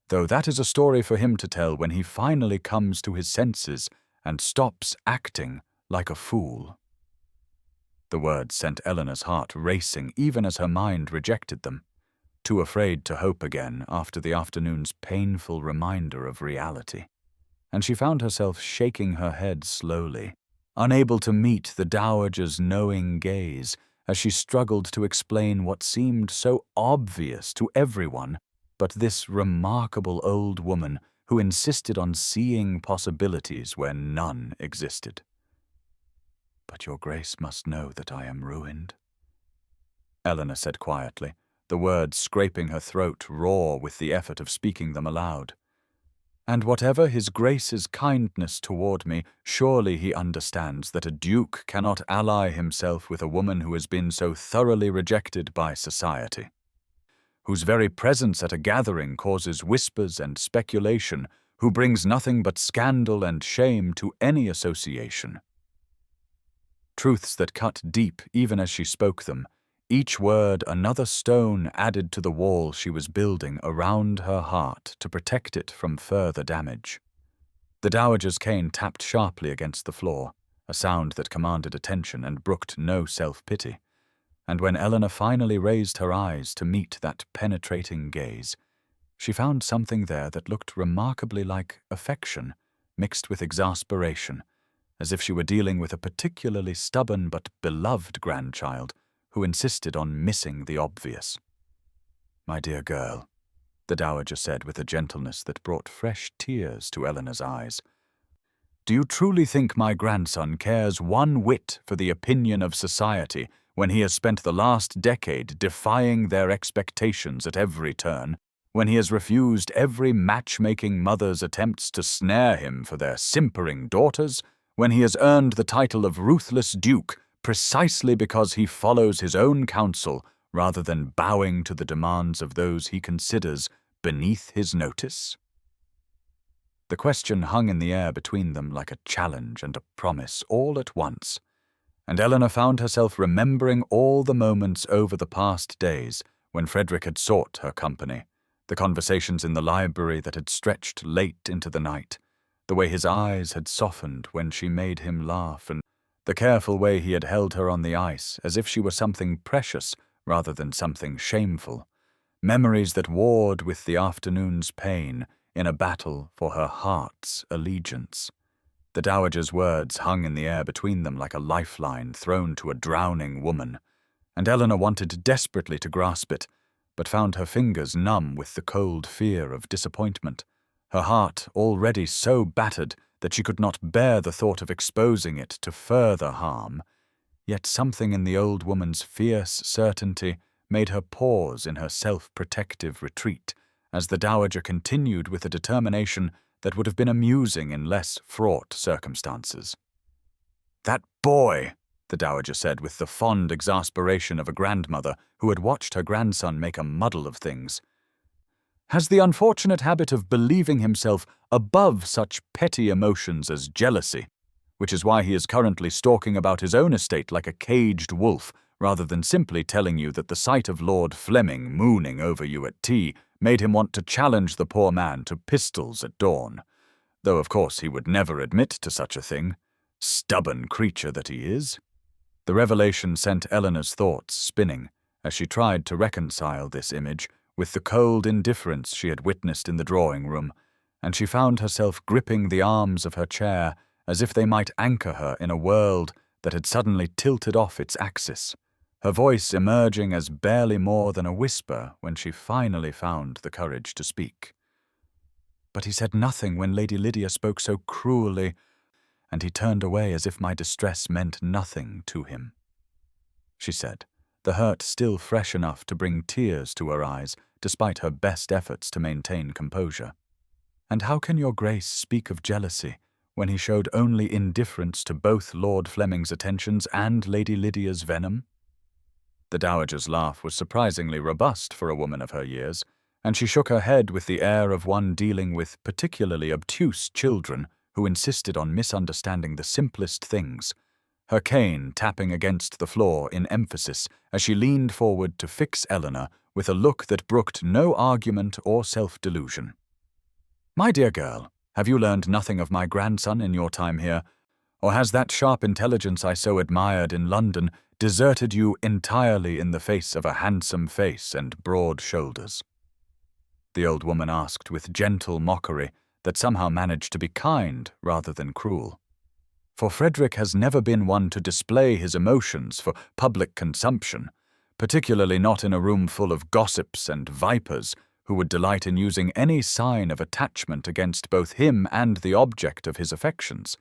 Though that is a story for him to tell when he finally comes to his senses and stops acting like a fool." The words sent Eleanor's heart racing even as her mind rejected them, too afraid to hope again after the afternoon's painful reminder of reality. And she found herself shaking her head slowly, unable to meet the dowager's knowing gaze as she struggled to explain what seemed so obvious to everyone but this remarkable old woman who insisted on seeing possibilities where none existed. "But your grace must know that I am ruined," Eleanor said quietly, the words scraping her throat raw with the effort of speaking them aloud. "And whatever his grace's kindness toward me, surely he understands that a duke cannot ally himself with a woman who has been so thoroughly rejected by society, whose very presence at a gathering causes whispers and speculation, who brings nothing but scandal and shame to any association." Truths that cut deep even as she spoke them, each word another stone added to the wall she was building around her heart to protect it from further damage. The dowager's cane tapped sharply against the floor, a sound that commanded attention and brooked no self-pity. And when Eleanor finally raised her eyes to meet that penetrating gaze, she found something there that looked remarkably like affection mixed with exasperation, as if she were dealing with a particularly stubborn but beloved grandchild who insisted on missing the obvious. "My dear girl," the dowager said with a gentleness that brought fresh tears to Eleanor's eyes, "do you truly think my grandson cares one whit for the opinion of society when he has spent the last decade defying their expectations at every turn, when he has refused every matchmaking mother's attempts to snare him for their simpering daughters, when he has earned the title of ruthless duke precisely because he follows his own counsel rather than bowing to the demands of those he considers beneath his notice?" The question hung in the air between them like a challenge and a promise all at once, and Eleanor found herself remembering all the moments over the past days when Frederick had sought her company, the conversations in the library that had stretched late into the night, the way his eyes had softened when she made him laugh, and the careful way he had held her on the ice as if she were something precious rather than something shameful, memories that warred with the afternoon's pain in a battle for her heart's allegiance. The dowager's words hung in the air between them like a lifeline thrown to a drowning woman, and Eleanor wanted desperately to grasp it, but found her fingers numb with the cold fear of disappointment, her heart already so battered that she could not bear the thought of exposing it to further harm. Yet something in the old woman's fierce certainty made her pause in her self-protective retreat as the dowager continued with a determination that would have been amusing in less fraught circumstances. "That boy," the dowager said with the fond exasperation of a grandmother who had watched her grandson make a muddle of things, "has the unfortunate habit of believing himself above such petty emotions as jealousy, which is why he is currently stalking about his own estate like a caged wolf rather than simply telling you that the sight of Lord Fleming mooning over you at tea made him want to challenge the poor man to pistols at dawn, though of course he would never admit to such a thing, stubborn creature that he is." The revelation sent Eleanor's thoughts spinning as she tried to reconcile this image with the cold indifference she had witnessed in the drawing-room, and she found herself gripping the arms of her chair as if they might anchor her in a world that had suddenly tilted off its axis, her voice emerging as barely more than a whisper when she finally found the courage to speak. "But he said nothing when Lady Lydia spoke so cruelly, and he turned away as if my distress meant nothing to him," she said, the hurt still fresh enough to bring tears to her eyes, despite her best efforts to maintain composure. "And how can your Grace speak of jealousy when he showed only indifference to both Lord Fleming's attentions and Lady Lydia's venom?" The dowager's laugh was surprisingly robust for a woman of her years, and she shook her head with the air of one dealing with particularly obtuse children who insisted on misunderstanding the simplest things, her cane tapping against the floor in emphasis as she leaned forward to fix Eleanor with a look that brooked no argument or self-delusion. "My dear girl, have you learned nothing of my grandson in your time here, or has that sharp intelligence I so admired in London deserted you entirely in the face of a handsome face and broad shoulders?" The old woman asked with gentle mockery that somehow managed to be kind rather than cruel. For Frederick has never been one to display his emotions for public consumption, particularly not in a room full of gossips and vipers who would delight in using any sign of attachment against both him and the object of his affections,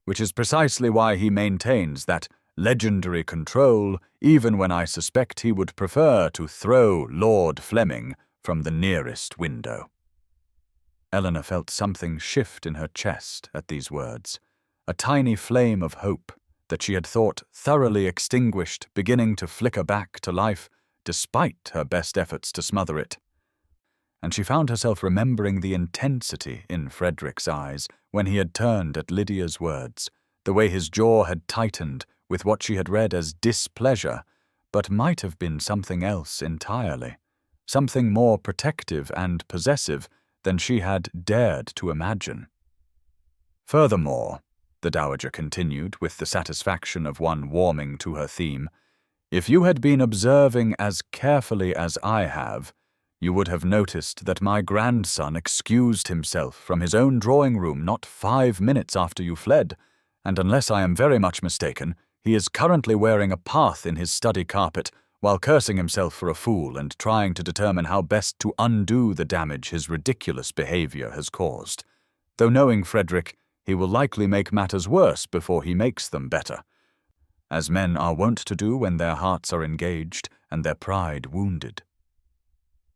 which is precisely why he maintains that legendary control even when I suspect he would prefer to throw Lord Fleming from the nearest window. Eleanor felt something shift in her chest at these words, a tiny flame of hope that she had thought thoroughly extinguished beginning to flicker back to life despite her best efforts to smother it. And she found herself remembering the intensity in Frederick's eyes when he had turned at Lydia's words, the way his jaw had tightened with what she had read as displeasure, but might have been something else entirely, something more protective and possessive than she had dared to imagine. "Furthermore," the dowager continued with the satisfaction of one warming to her theme, "if you had been observing as carefully as I have, you would have noticed that my grandson excused himself from his own drawing-room not 5 minutes after you fled, and unless I am very much mistaken, he is currently wearing a path in his study carpet while cursing himself for a fool and trying to determine how best to undo the damage his ridiculous behavior has caused. Though knowing Frederick, he will likely make matters worse before he makes them better, as men are wont to do when their hearts are engaged and their pride wounded."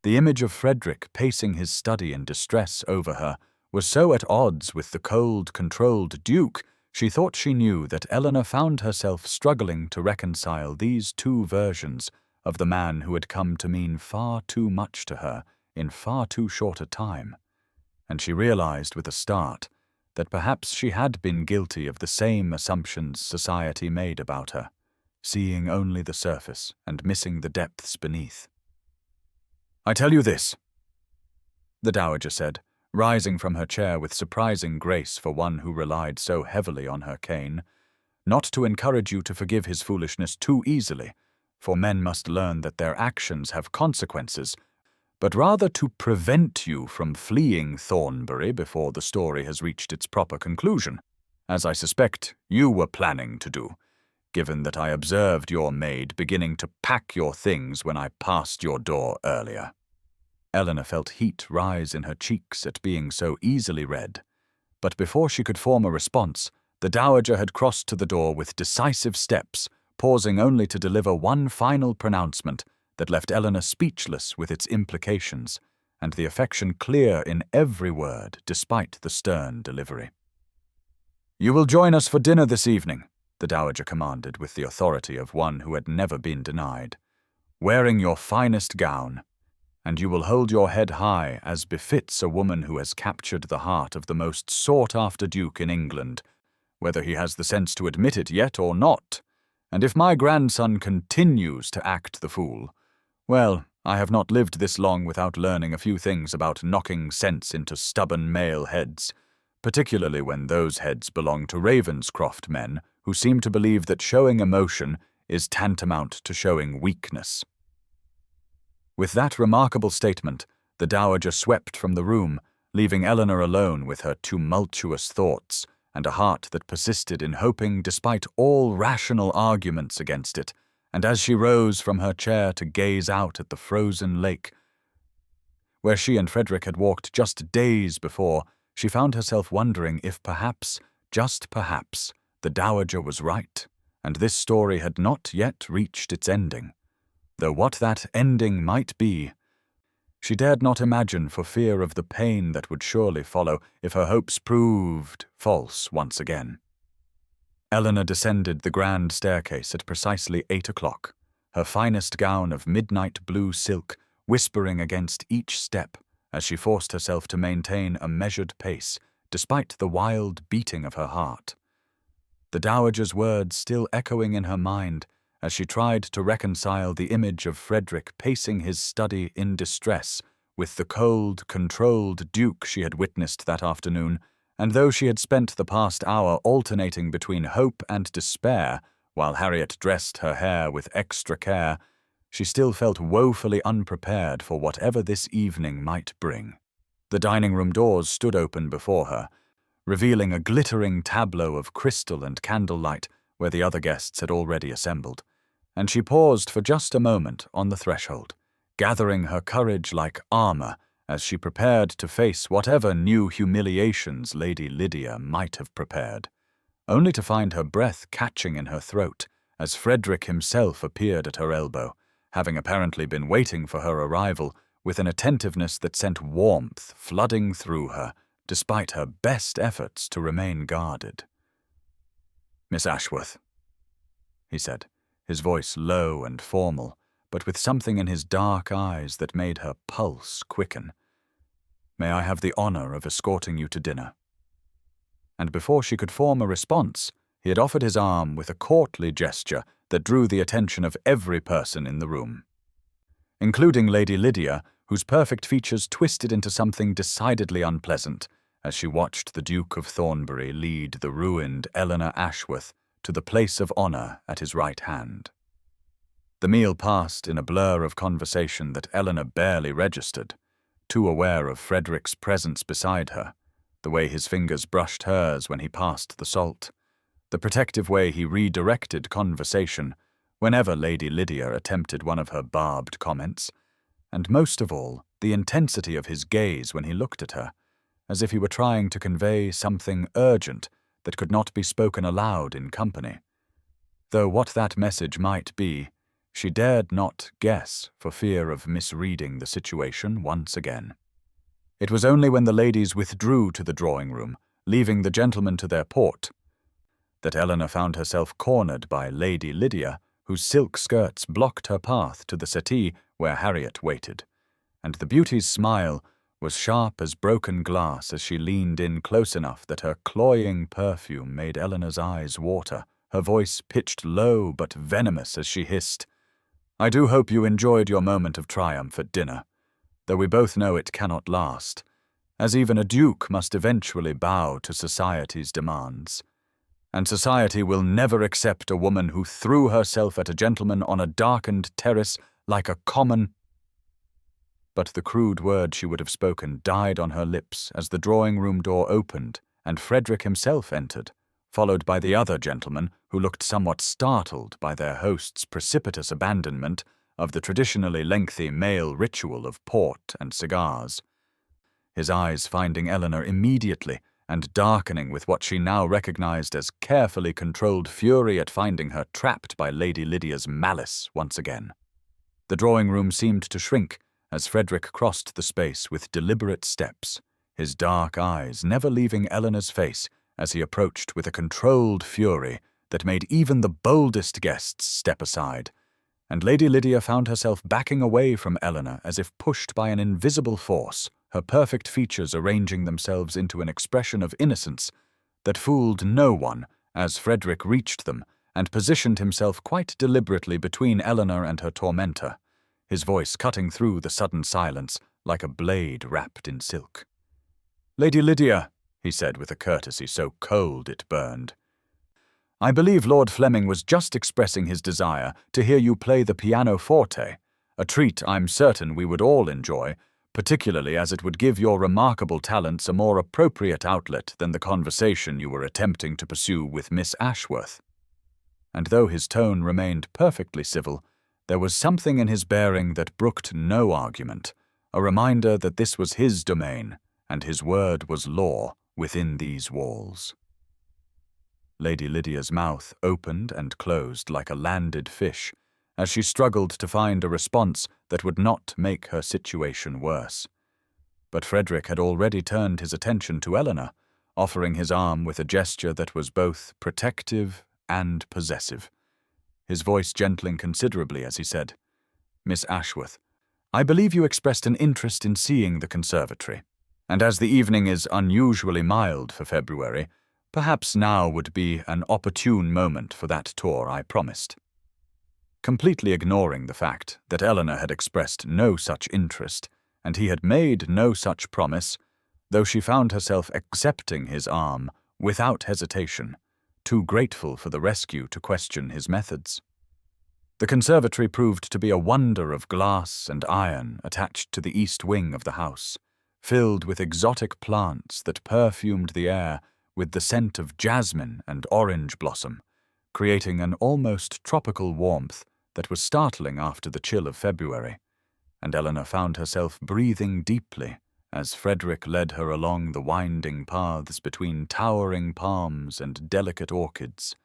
The image of Frederick pacing his study in distress over her was so at odds with the cold, controlled Duke, she thought she knew that Eleanor found herself struggling to reconcile these two versions of the man who had come to mean far too much to her in far too short a time, and she realized with a start that perhaps she had been guilty of the same assumptions society made about her, seeing only the surface and missing the depths beneath. "I tell you this," the dowager said, rising from her chair with surprising grace for one who relied so heavily on her cane, "not to encourage you to forgive his foolishness too easily, for men must learn that their actions have consequences, but rather to prevent you from fleeing Thornbury before the story has reached its proper conclusion, as I suspect you were planning to do, given that I observed your maid beginning to pack your things when I passed your door earlier." Eleanor felt heat rise in her cheeks at being so easily read, but before she could form a response, the dowager had crossed to the door with decisive steps, pausing only to deliver one final pronouncement that left Eleanor speechless with its implications, and the affection clear in every word despite the stern delivery. "You will join us for dinner this evening," the dowager commanded with the authority of one who had never been denied, "wearing your finest gown, and you will hold your head high as befits a woman who has captured the heart of the most sought-after duke in England, whether he has the sense to admit it yet or not, and if my grandson continues to act the fool, well, I have not lived this long without learning a few things about knocking sense into stubborn male heads, particularly when those heads belong to Ravenscroft men who seem to believe that showing emotion is tantamount to showing weakness." With that remarkable statement, the dowager swept from the room, leaving Eleanor alone with her tumultuous thoughts and a heart that persisted in hoping, despite all rational arguments against it, and as she rose from her chair to gaze out at the frozen lake, where she and Frederick had walked just days before, she found herself wondering if perhaps, just perhaps, the Dowager was right, and this story had not yet reached its ending. Though what that ending might be, she dared not imagine for fear of the pain that would surely follow if her hopes proved false once again. Eleanor descended the grand staircase at precisely 8 o'clock, her finest gown of midnight blue silk whispering against each step as she forced herself to maintain a measured pace despite the wild beating of her heart. The Dowager's words still echoing in her mind as she tried to reconcile the image of Frederick pacing his study in distress with the cold, controlled Duke she had witnessed that afternoon, and though she had spent the past hour alternating between hope and despair while Harriet dressed her hair with extra care, she still felt woefully unprepared for whatever this evening might bring. The dining-room doors stood open before her, revealing a glittering tableau of crystal and candlelight where the other guests had already assembled, and she paused for just a moment on the threshold, gathering her courage like armor as she prepared to face whatever new humiliations Lady Lydia might have prepared, only to find her breath catching in her throat as Frederick himself appeared at her elbow, having apparently been waiting for her arrival with an attentiveness that sent warmth flooding through her, despite her best efforts to remain guarded. "Miss Ashworth," he said, his voice low and formal, but with something in his dark eyes that made her pulse quicken. "May I have the honor of escorting you to dinner?" And before she could form a response, he had offered his arm with a courtly gesture that drew the attention of every person in the room, including Lady Lydia, whose perfect features twisted into something decidedly unpleasant as she watched the Duke of Thornbury lead the ruined Eleanor Ashworth to the place of honor at his right hand. The meal passed in a blur of conversation that Eleanor barely registered, too aware of Frederick's presence beside her, the way his fingers brushed hers when he passed the salt, the protective way he redirected conversation whenever Lady Lydia attempted one of her barbed comments, and most of all, the intensity of his gaze when he looked at her, as if he were trying to convey something urgent that could not be spoken aloud in company. Though what that message might be, she dared not guess for fear of misreading the situation once again. It was only when the ladies withdrew to the drawing-room, leaving the gentlemen to their port, that Eleanor found herself cornered by Lady Lydia, whose silk skirts blocked her path to the settee where Harriet waited, and the beauty's smile was sharp as broken glass as she leaned in close enough that her cloying perfume made Eleanor's eyes water, her voice pitched low but venomous as she hissed, "I do hope you enjoyed your moment of triumph at dinner, though we both know it cannot last, as even a duke must eventually bow to society's demands. And society will never accept a woman who threw herself at a gentleman on a darkened terrace like a common—" But the crude word she would have spoken died on her lips as the drawing-room door opened and Frederick himself entered, followed by the other gentlemen who looked somewhat startled by their host's precipitous abandonment of the traditionally lengthy male ritual of port and cigars, his eyes finding Eleanor immediately and darkening with what she now recognized as carefully controlled fury at finding her trapped by Lady Lydia's malice once again. The drawing-room seemed to shrink as Frederick crossed the space with deliberate steps, his dark eyes never leaving Eleanor's face as he approached with a controlled fury that made even the boldest guests step aside, and Lady Lydia found herself backing away from Eleanor as if pushed by an invisible force, her perfect features arranging themselves into an expression of innocence that fooled no one as Frederick reached them and positioned himself quite deliberately between Eleanor and her tormentor, his voice cutting through the sudden silence like a blade wrapped in silk. "Lady Lydia," he said with a courtesy so cold it burned, "I believe Lord Fleming was just expressing his desire to hear you play the pianoforte, a treat I'm certain we would all enjoy, particularly as it would give your remarkable talents a more appropriate outlet than the conversation you were attempting to pursue with Miss Ashworth." and though his tone remained perfectly civil, there was something in his bearing that brooked no argument, a reminder that this was his domain, and his word was law within these walls. Lady Lydia's mouth opened and closed like a landed fish, as she struggled to find a response that would not make her situation worse. But Frederick had already turned his attention to Eleanor, offering his arm with a gesture that was both protective and possessive. His voice gentling considerably as he said, "Miss Ashworth, I believe you expressed an interest in seeing the conservatory, and as the evening is unusually mild for February, perhaps now would be an opportune moment for that tour I promised." Completely ignoring the fact that Eleanor had expressed no such interest, and he had made no such promise, though she found herself accepting his arm without hesitation, too grateful for the rescue to question his methods. The conservatory proved to be a wonder of glass and iron attached to the east wing of the house, filled with exotic plants that perfumed the air with the scent of jasmine and orange blossom, creating an almost tropical warmth that was startling after the chill of February, and Eleanor found herself breathing deeply as Frederick led her along the winding paths between towering palms and delicate orchids,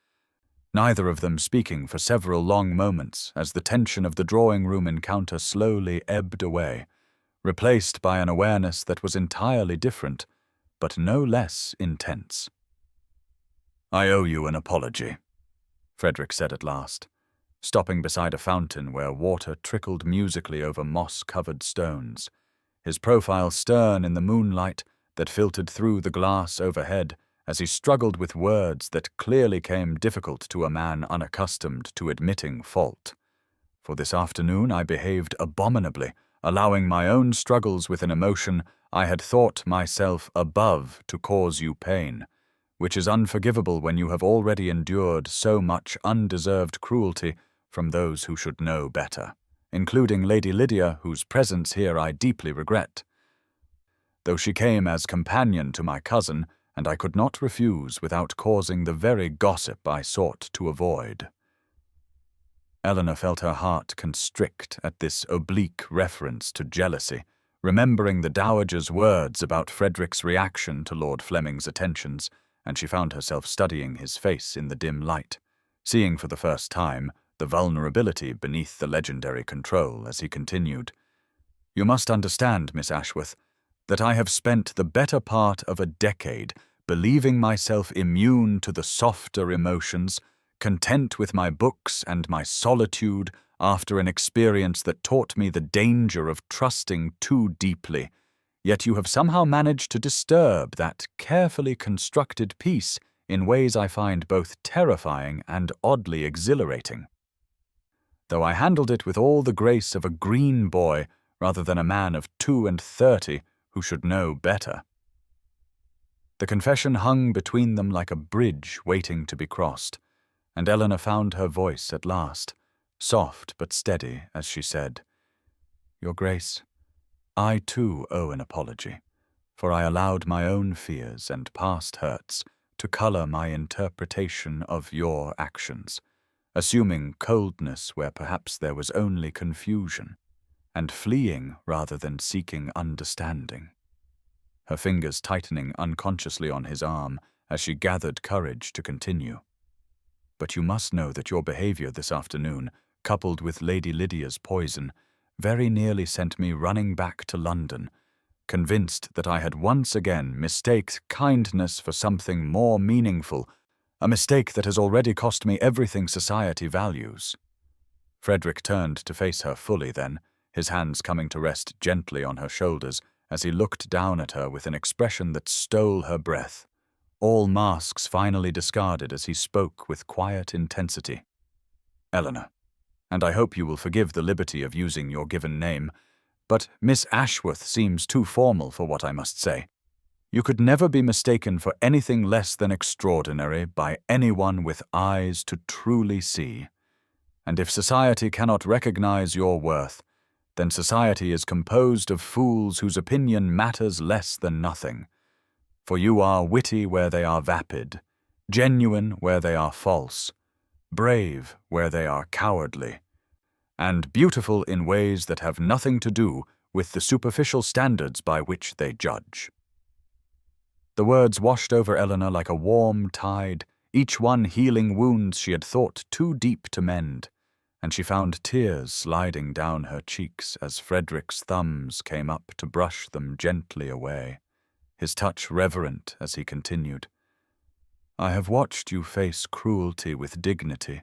neither of them speaking for several long moments as the tension of the drawing-room encounter slowly ebbed away, replaced by an awareness that was entirely different, but no less intense. "I owe you an apology," Frederick said at last, stopping beside a fountain where water trickled musically over moss-covered stones, his profile stern in the moonlight that filtered through the glass overhead as he struggled with words that clearly came difficult to a man unaccustomed to admitting fault. "For this afternoon I behaved abominably, allowing my own struggles with an emotion I had thought myself above to cause you pain, which is unforgivable when you have already endured so much undeserved cruelty from those who should know better, including Lady Lydia, whose presence here I deeply regret. Though she came as companion to my cousin, and I could not refuse without causing the very gossip I sought to avoid." Eleanor felt her heart constrict at this oblique reference to jealousy, remembering the dowager's words about Frederick's reaction to Lord Fleming's attentions, and she found herself studying his face in the dim light, seeing for the first time the vulnerability beneath the legendary control as he continued, "You must understand, Miss Ashworth, that I have spent the better part of a decade believing myself immune to the softer emotions, content with my books and my solitude after an experience that taught me the danger of trusting too deeply, yet you have somehow managed to disturb that carefully constructed peace in ways I find both terrifying and oddly exhilarating. Though I handled it with all the grace of a green boy rather than a man of 32 who should know better." The confession hung between them like a bridge waiting to be crossed, and Eleanor found her voice at last, soft but steady as she said, "Your Grace, I too owe an apology, for I allowed my own fears and past hurts to color my interpretation of your actions, assuming coldness where perhaps there was only confusion, and fleeing rather than seeking understanding." Her fingers tightening unconsciously on his arm as she gathered courage to continue. "But you must know that your behavior this afternoon, coupled with Lady Lydia's poison, very nearly sent me running back to London, convinced that I had once again mistaked kindness for something more meaningful, a mistake that has already cost me everything society values." Frederick turned to face her fully then, his hands coming to rest gently on her shoulders as he looked down at her with an expression that stole her breath, all masks finally discarded as he spoke with quiet intensity. "Eleanor, and I hope you will forgive the liberty of using your given name, but Miss Ashworth seems too formal for what I must say. You could never be mistaken for anything less than extraordinary by anyone with eyes to truly see. And if society cannot recognize your worth, then society is composed of fools whose opinion matters less than nothing. For you are witty where they are vapid, genuine where they are false, brave where they are cowardly, and beautiful in ways that have nothing to do with the superficial standards by which they judge. The words washed over Eleanor like a warm tide, each one healing wounds she had thought too deep to mend, and she found tears sliding down her cheeks as Frederick's thumbs came up to brush them gently away, his touch reverent as he continued. I have watched you face cruelty with dignity,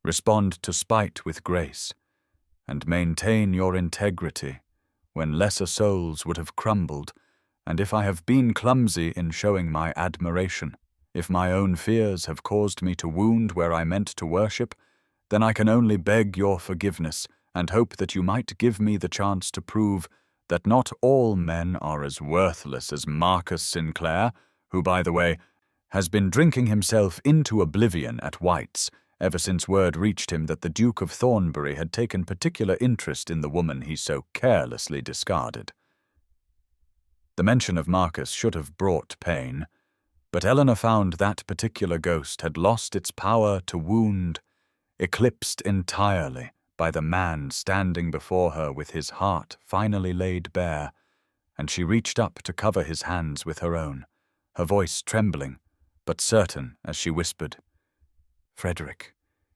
respond to spite with grace, and maintain your integrity when lesser souls would have crumbled, and if I have been clumsy in showing my admiration, if my own fears have caused me to wound where I meant to worship, then I can only beg your forgiveness and hope that you might give me the chance to prove that not all men are as worthless as Marcus Sinclair, who, by the way, has been drinking himself into oblivion at White's ever since word reached him that the Duke of Thornbury had taken particular interest in the woman he so carelessly discarded. The mention of Marcus should have brought pain, but Eleanor found that particular ghost had lost its power to wound, eclipsed entirely by the man standing before her with his heart finally laid bare, and she reached up to cover his hands with her own, her voice trembling, but certain as she whispered, Frederick,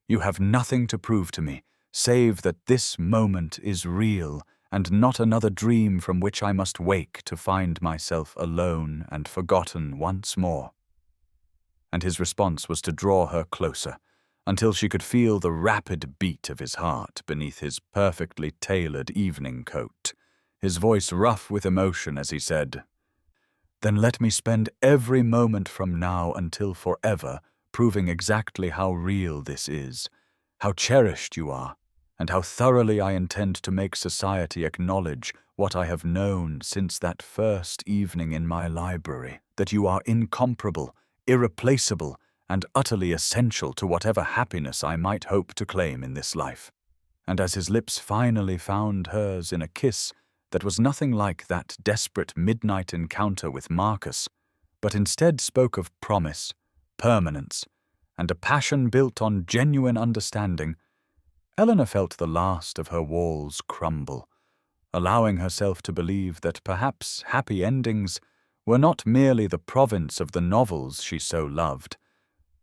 you have nothing to prove to me, save that this moment is real and not another dream from which I must wake to find myself alone and forgotten once more. And his response was to draw her closer, until she could feel the rapid beat of his heart beneath his perfectly tailored evening coat, his voice rough with emotion as he said, Then let me spend every moment from now until forever proving exactly how real this is, how cherished you are, and how thoroughly I intend to make society acknowledge what I have known since that first evening in my library, that you are incomparable, irreplaceable, and utterly essential to whatever happiness I might hope to claim in this life. And as his lips finally found hers in a kiss that was nothing like that desperate midnight encounter with Marcus, but instead spoke of promise, permanence, and a passion built on genuine understanding, Eleanor felt the last of her walls crumble, allowing herself to believe that perhaps happy endings were not merely the province of the novels she so loved,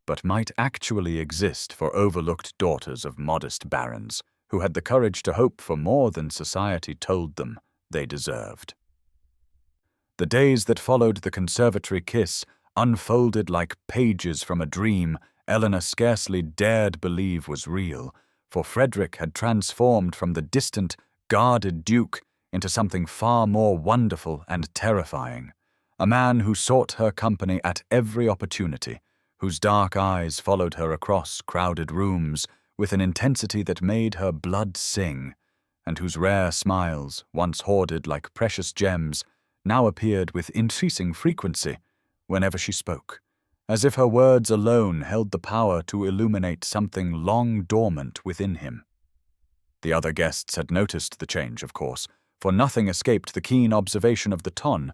but might actually exist for overlooked daughters of modest barons who had the courage to hope for more than society told them they deserved. The days that followed the conservatory kiss unfolded like pages from a dream Eleanor scarcely dared believe was real, for Frederick had transformed from the distant, guarded duke into something far more wonderful and terrifying, a man who sought her company at every opportunity, whose dark eyes followed her across crowded rooms with an intensity that made her blood sing, and whose rare smiles, once hoarded like precious gems, now appeared with increasing frequency whenever she spoke, as if her words alone held the power to illuminate something long dormant within him. The other guests had noticed the change, of course, for nothing escaped the keen observation of the ton,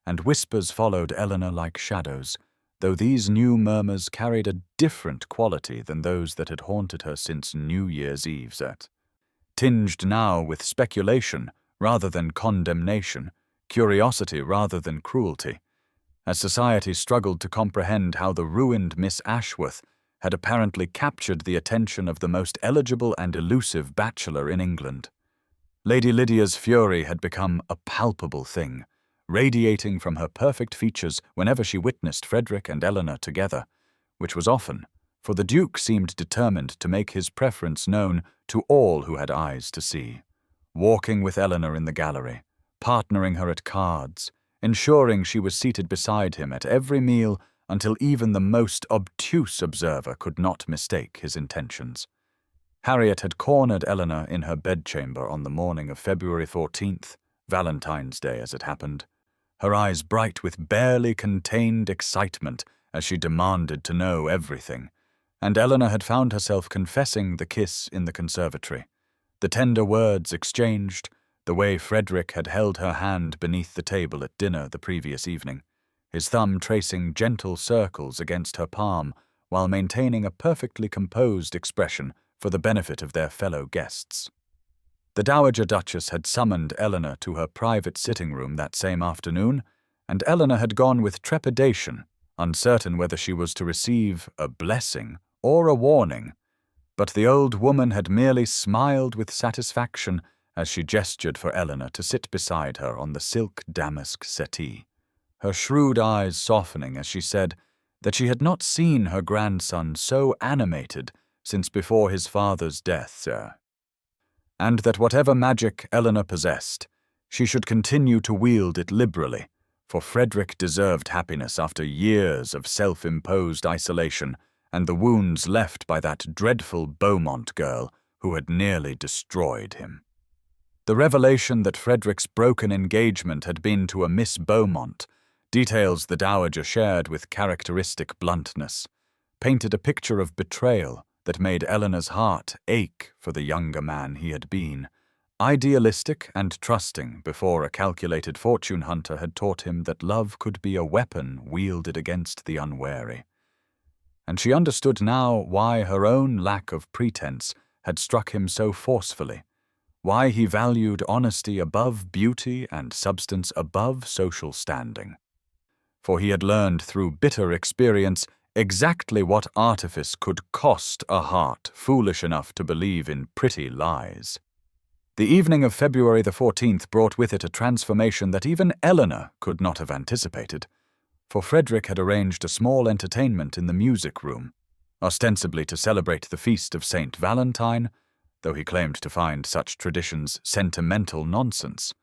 and whispers followed Eleanor like shadows, though these new murmurs carried a different quality than those that had haunted her since New Year's Eve's tinged now with speculation rather than condemnation, curiosity rather than cruelty, as society struggled to comprehend how the ruined Miss Ashworth had apparently captured the attention of the most eligible and elusive bachelor in England. Lady Lydia's fury had become a palpable thing, radiating from her perfect features whenever she witnessed Frederick and Eleanor together, which was often, for the Duke seemed determined to make his preference known to all who had eyes to see, walking with Eleanor in the gallery, partnering her at cards, ensuring she was seated beside him at every meal until even the most obtuse observer could not mistake his intentions. Harriet had cornered Eleanor in her bedchamber on the morning of February 14th, Valentine's Day as it happened, her eyes bright with barely contained excitement as she demanded to know everything, and Eleanor had found herself confessing the kiss in the conservatory, the tender words exchanged, the way Frederick had held her hand beneath the table at dinner the previous evening, his thumb tracing gentle circles against her palm while maintaining a perfectly composed expression for the benefit of their fellow guests. The Dowager Duchess had summoned Eleanor to her private sitting room that same afternoon, and Eleanor had gone with trepidation, uncertain whether she was to receive a blessing or a warning. But the old woman had merely smiled with satisfaction as she gestured for Eleanor to sit beside her on the silk damask settee, her shrewd eyes softening as she said that she had not seen her grandson so animated since before his father's death, sir, and that whatever magic Eleanor possessed, she should continue to wield it liberally, for Frederick deserved happiness after years of self-imposed isolation and the wounds left by that dreadful Beaumont girl who had nearly destroyed him. The revelation that Frederick's broken engagement had been to a Miss Beaumont, details the Dowager shared with characteristic bluntness, painted a picture of betrayal that made Eleanor's heart ache for the younger man he had been, idealistic and trusting before a calculated fortune hunter had taught him that love could be a weapon wielded against the unwary. And she understood now why her own lack of pretense had struck him so forcefully, why he valued honesty above beauty and substance above social standing. For he had learned through bitter experience exactly what artifice could cost a heart foolish enough to believe in pretty lies. The evening of February the 14th brought with it a transformation that even Eleanor could not have anticipated, for Frederick had arranged a small entertainment in the music room, ostensibly to celebrate the feast of St. Valentine, though he claimed to find such traditions sentimental nonsense.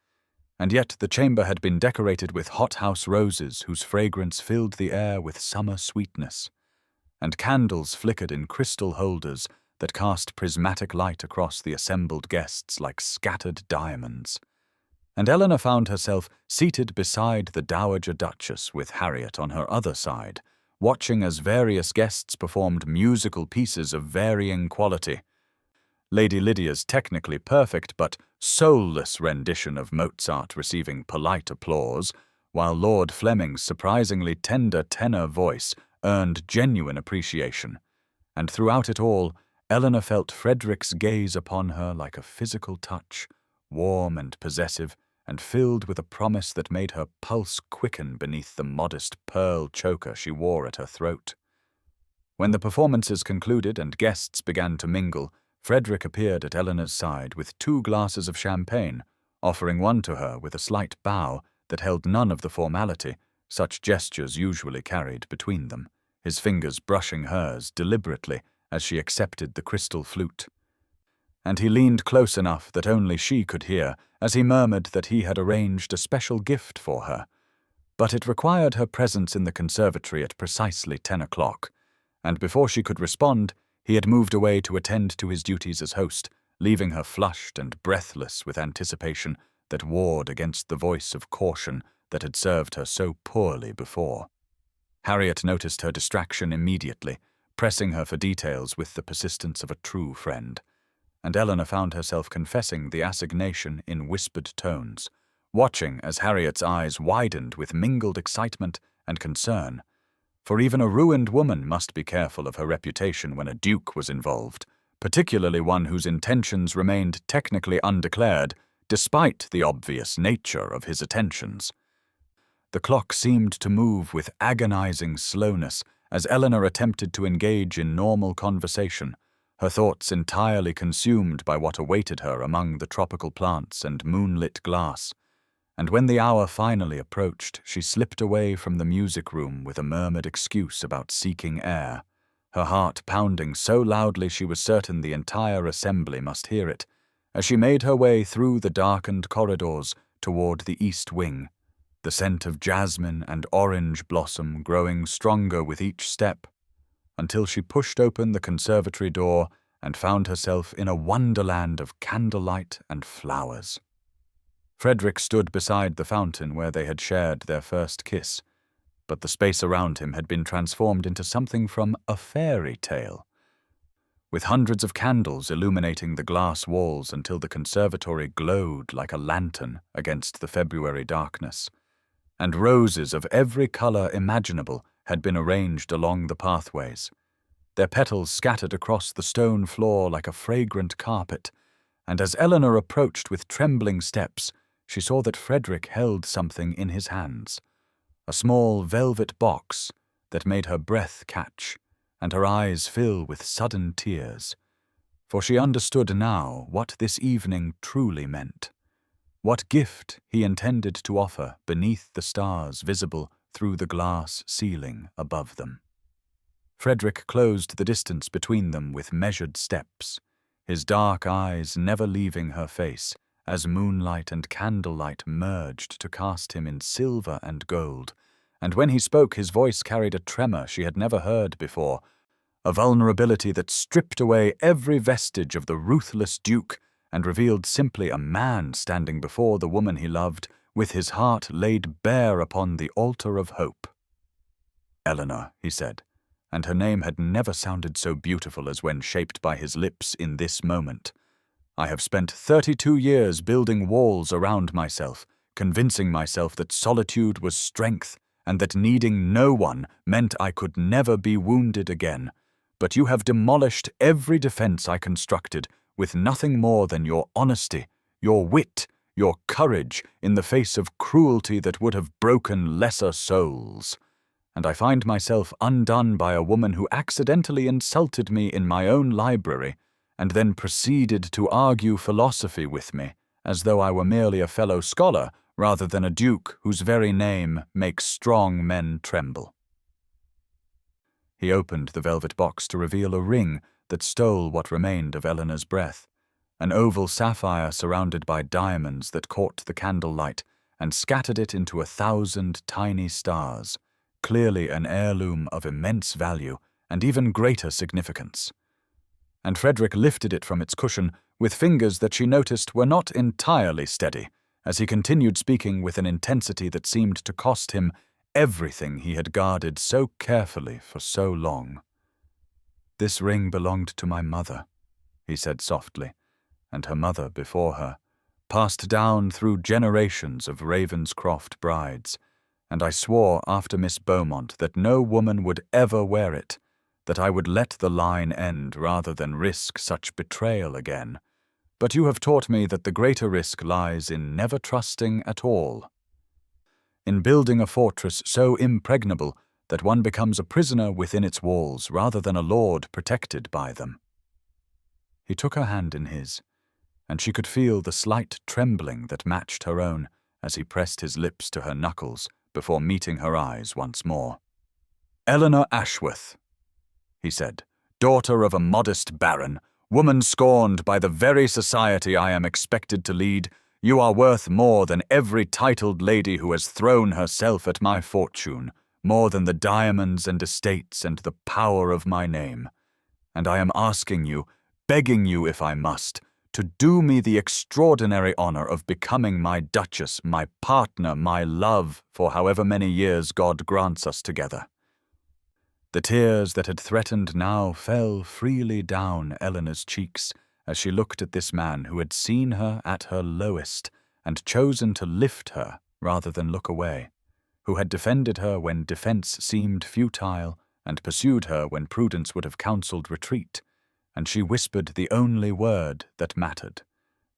And yet the chamber had been decorated with hothouse roses whose fragrance filled the air with summer sweetness, and candles flickered in crystal holders that cast prismatic light across the assembled guests like scattered diamonds. And Eleanor found herself seated beside the Dowager Duchess with Harriet on her other side, watching as various guests performed musical pieces of varying quality. Lady Lydia's technically perfect but soulless rendition of Mozart receiving polite applause, while Lord Fleming's surprisingly tender tenor voice earned genuine appreciation. And throughout it all, Eleanor felt Frederick's gaze upon her like a physical touch, warm and possessive, and filled with a promise that made her pulse quicken beneath the modest pearl choker she wore at her throat. When the performances concluded and guests began to mingle, Frederick appeared at Eleanor's side with 2 glasses of champagne, offering one to her with a slight bow that held none of the formality such gestures usually carried between them, his fingers brushing hers deliberately as she accepted the crystal flute. And he leaned close enough that only she could hear as he murmured that he had arranged a special gift for her. But it required her presence in the conservatory at precisely 10 o'clock, and before she could respond, he had moved away to attend to his duties as host, leaving her flushed and breathless with anticipation that warred against the voice of caution that had served her so poorly before. Harriet noticed her distraction immediately, pressing her for details with the persistence of a true friend, and Eleanor found herself confessing the assignation in whispered tones, watching as Harriet's eyes widened with mingled excitement and concern. For even a ruined woman must be careful of her reputation when a duke was involved, particularly one whose intentions remained technically undeclared, despite the obvious nature of his attentions. The clock seemed to move with agonizing slowness as Eleanor attempted to engage in normal conversation, her thoughts entirely consumed by what awaited her among the tropical plants and moonlit glass. And when the hour finally approached, she slipped away from the music room with a murmured excuse about seeking air, her heart pounding so loudly she was certain the entire assembly must hear it, as she made her way through the darkened corridors toward the east wing, the scent of jasmine and orange blossom growing stronger with each step, until she pushed open the conservatory door and found herself in a wonderland of candlelight and flowers. Frederick stood beside the fountain where they had shared their first kiss, but the space around him had been transformed into something from a fairy tale, with hundreds of candles illuminating the glass walls until the conservatory glowed like a lantern against the February darkness, and roses of every color imaginable had been arranged along the pathways, their petals scattered across the stone floor like a fragrant carpet, and as Eleanor approached with trembling steps, she saw that Frederick held something in his hands, a small velvet box that made her breath catch and her eyes fill with sudden tears, for she understood now what this evening truly meant, what gift he intended to offer beneath the stars visible through the glass ceiling above them. Frederick closed the distance between them with measured steps, his dark eyes never leaving her face as moonlight and candlelight merged to cast him in silver and gold, and when he spoke his voice carried a tremor she had never heard before, a vulnerability that stripped away every vestige of the ruthless Duke and revealed simply a man standing before the woman he loved, with his heart laid bare upon the altar of hope. "Eleanor," he said, and her name had never sounded so beautiful as when shaped by his lips in this moment. "I have spent 32 years building walls around myself, convincing myself that solitude was strength and that needing no one meant I could never be wounded again. But you have demolished every defense I constructed with nothing more than your honesty, your wit, your courage in the face of cruelty that would have broken lesser souls. And I find myself undone by a woman who accidentally insulted me in my own library and then proceeded to argue philosophy with me, as though I were merely a fellow scholar rather than a duke whose very name makes strong men tremble." He opened the velvet box to reveal a ring that stole what remained of Eleanor's breath, an oval sapphire surrounded by diamonds that caught the candlelight and scattered it into 1,000 tiny stars, clearly an heirloom of immense value and even greater significance. And Frederick lifted it from its cushion with fingers that she noticed were not entirely steady, as he continued speaking with an intensity that seemed to cost him everything he had guarded so carefully for so long. "This ring belonged to my mother," he said softly, "and her mother before her, passed down through generations of Ravenscroft brides, and I swore after Miss Beaumont that no woman would ever wear it, that I would let the line end rather than risk such betrayal again. But you have taught me that the greater risk lies in never trusting at all, in building a fortress so impregnable that one becomes a prisoner within its walls rather than a lord protected by them." He took her hand in his, and she could feel the slight trembling that matched her own as he pressed his lips to her knuckles before meeting her eyes once more. "Eleanor Ashworth," he said, "daughter of a modest baron, woman scorned by the very society I am expected to lead, you are worth more than every titled lady who has thrown herself at my fortune, more than the diamonds and estates and the power of my name. And I am asking you, begging you if I must, to do me the extraordinary honor of becoming my duchess, my partner, my love, for however many years God grants us together." The tears that had threatened now fell freely down Eleanor's cheeks as she looked at this man who had seen her at her lowest and chosen to lift her rather than look away, who had defended her when defense seemed futile and pursued her when prudence would have counseled retreat, and she whispered the only word that mattered,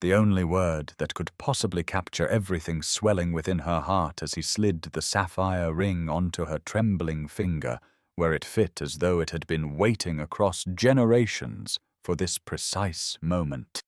the only word that could possibly capture everything swelling within her heart as he slid the sapphire ring onto her trembling finger, where it fit as though it had been waiting across generations for this precise moment.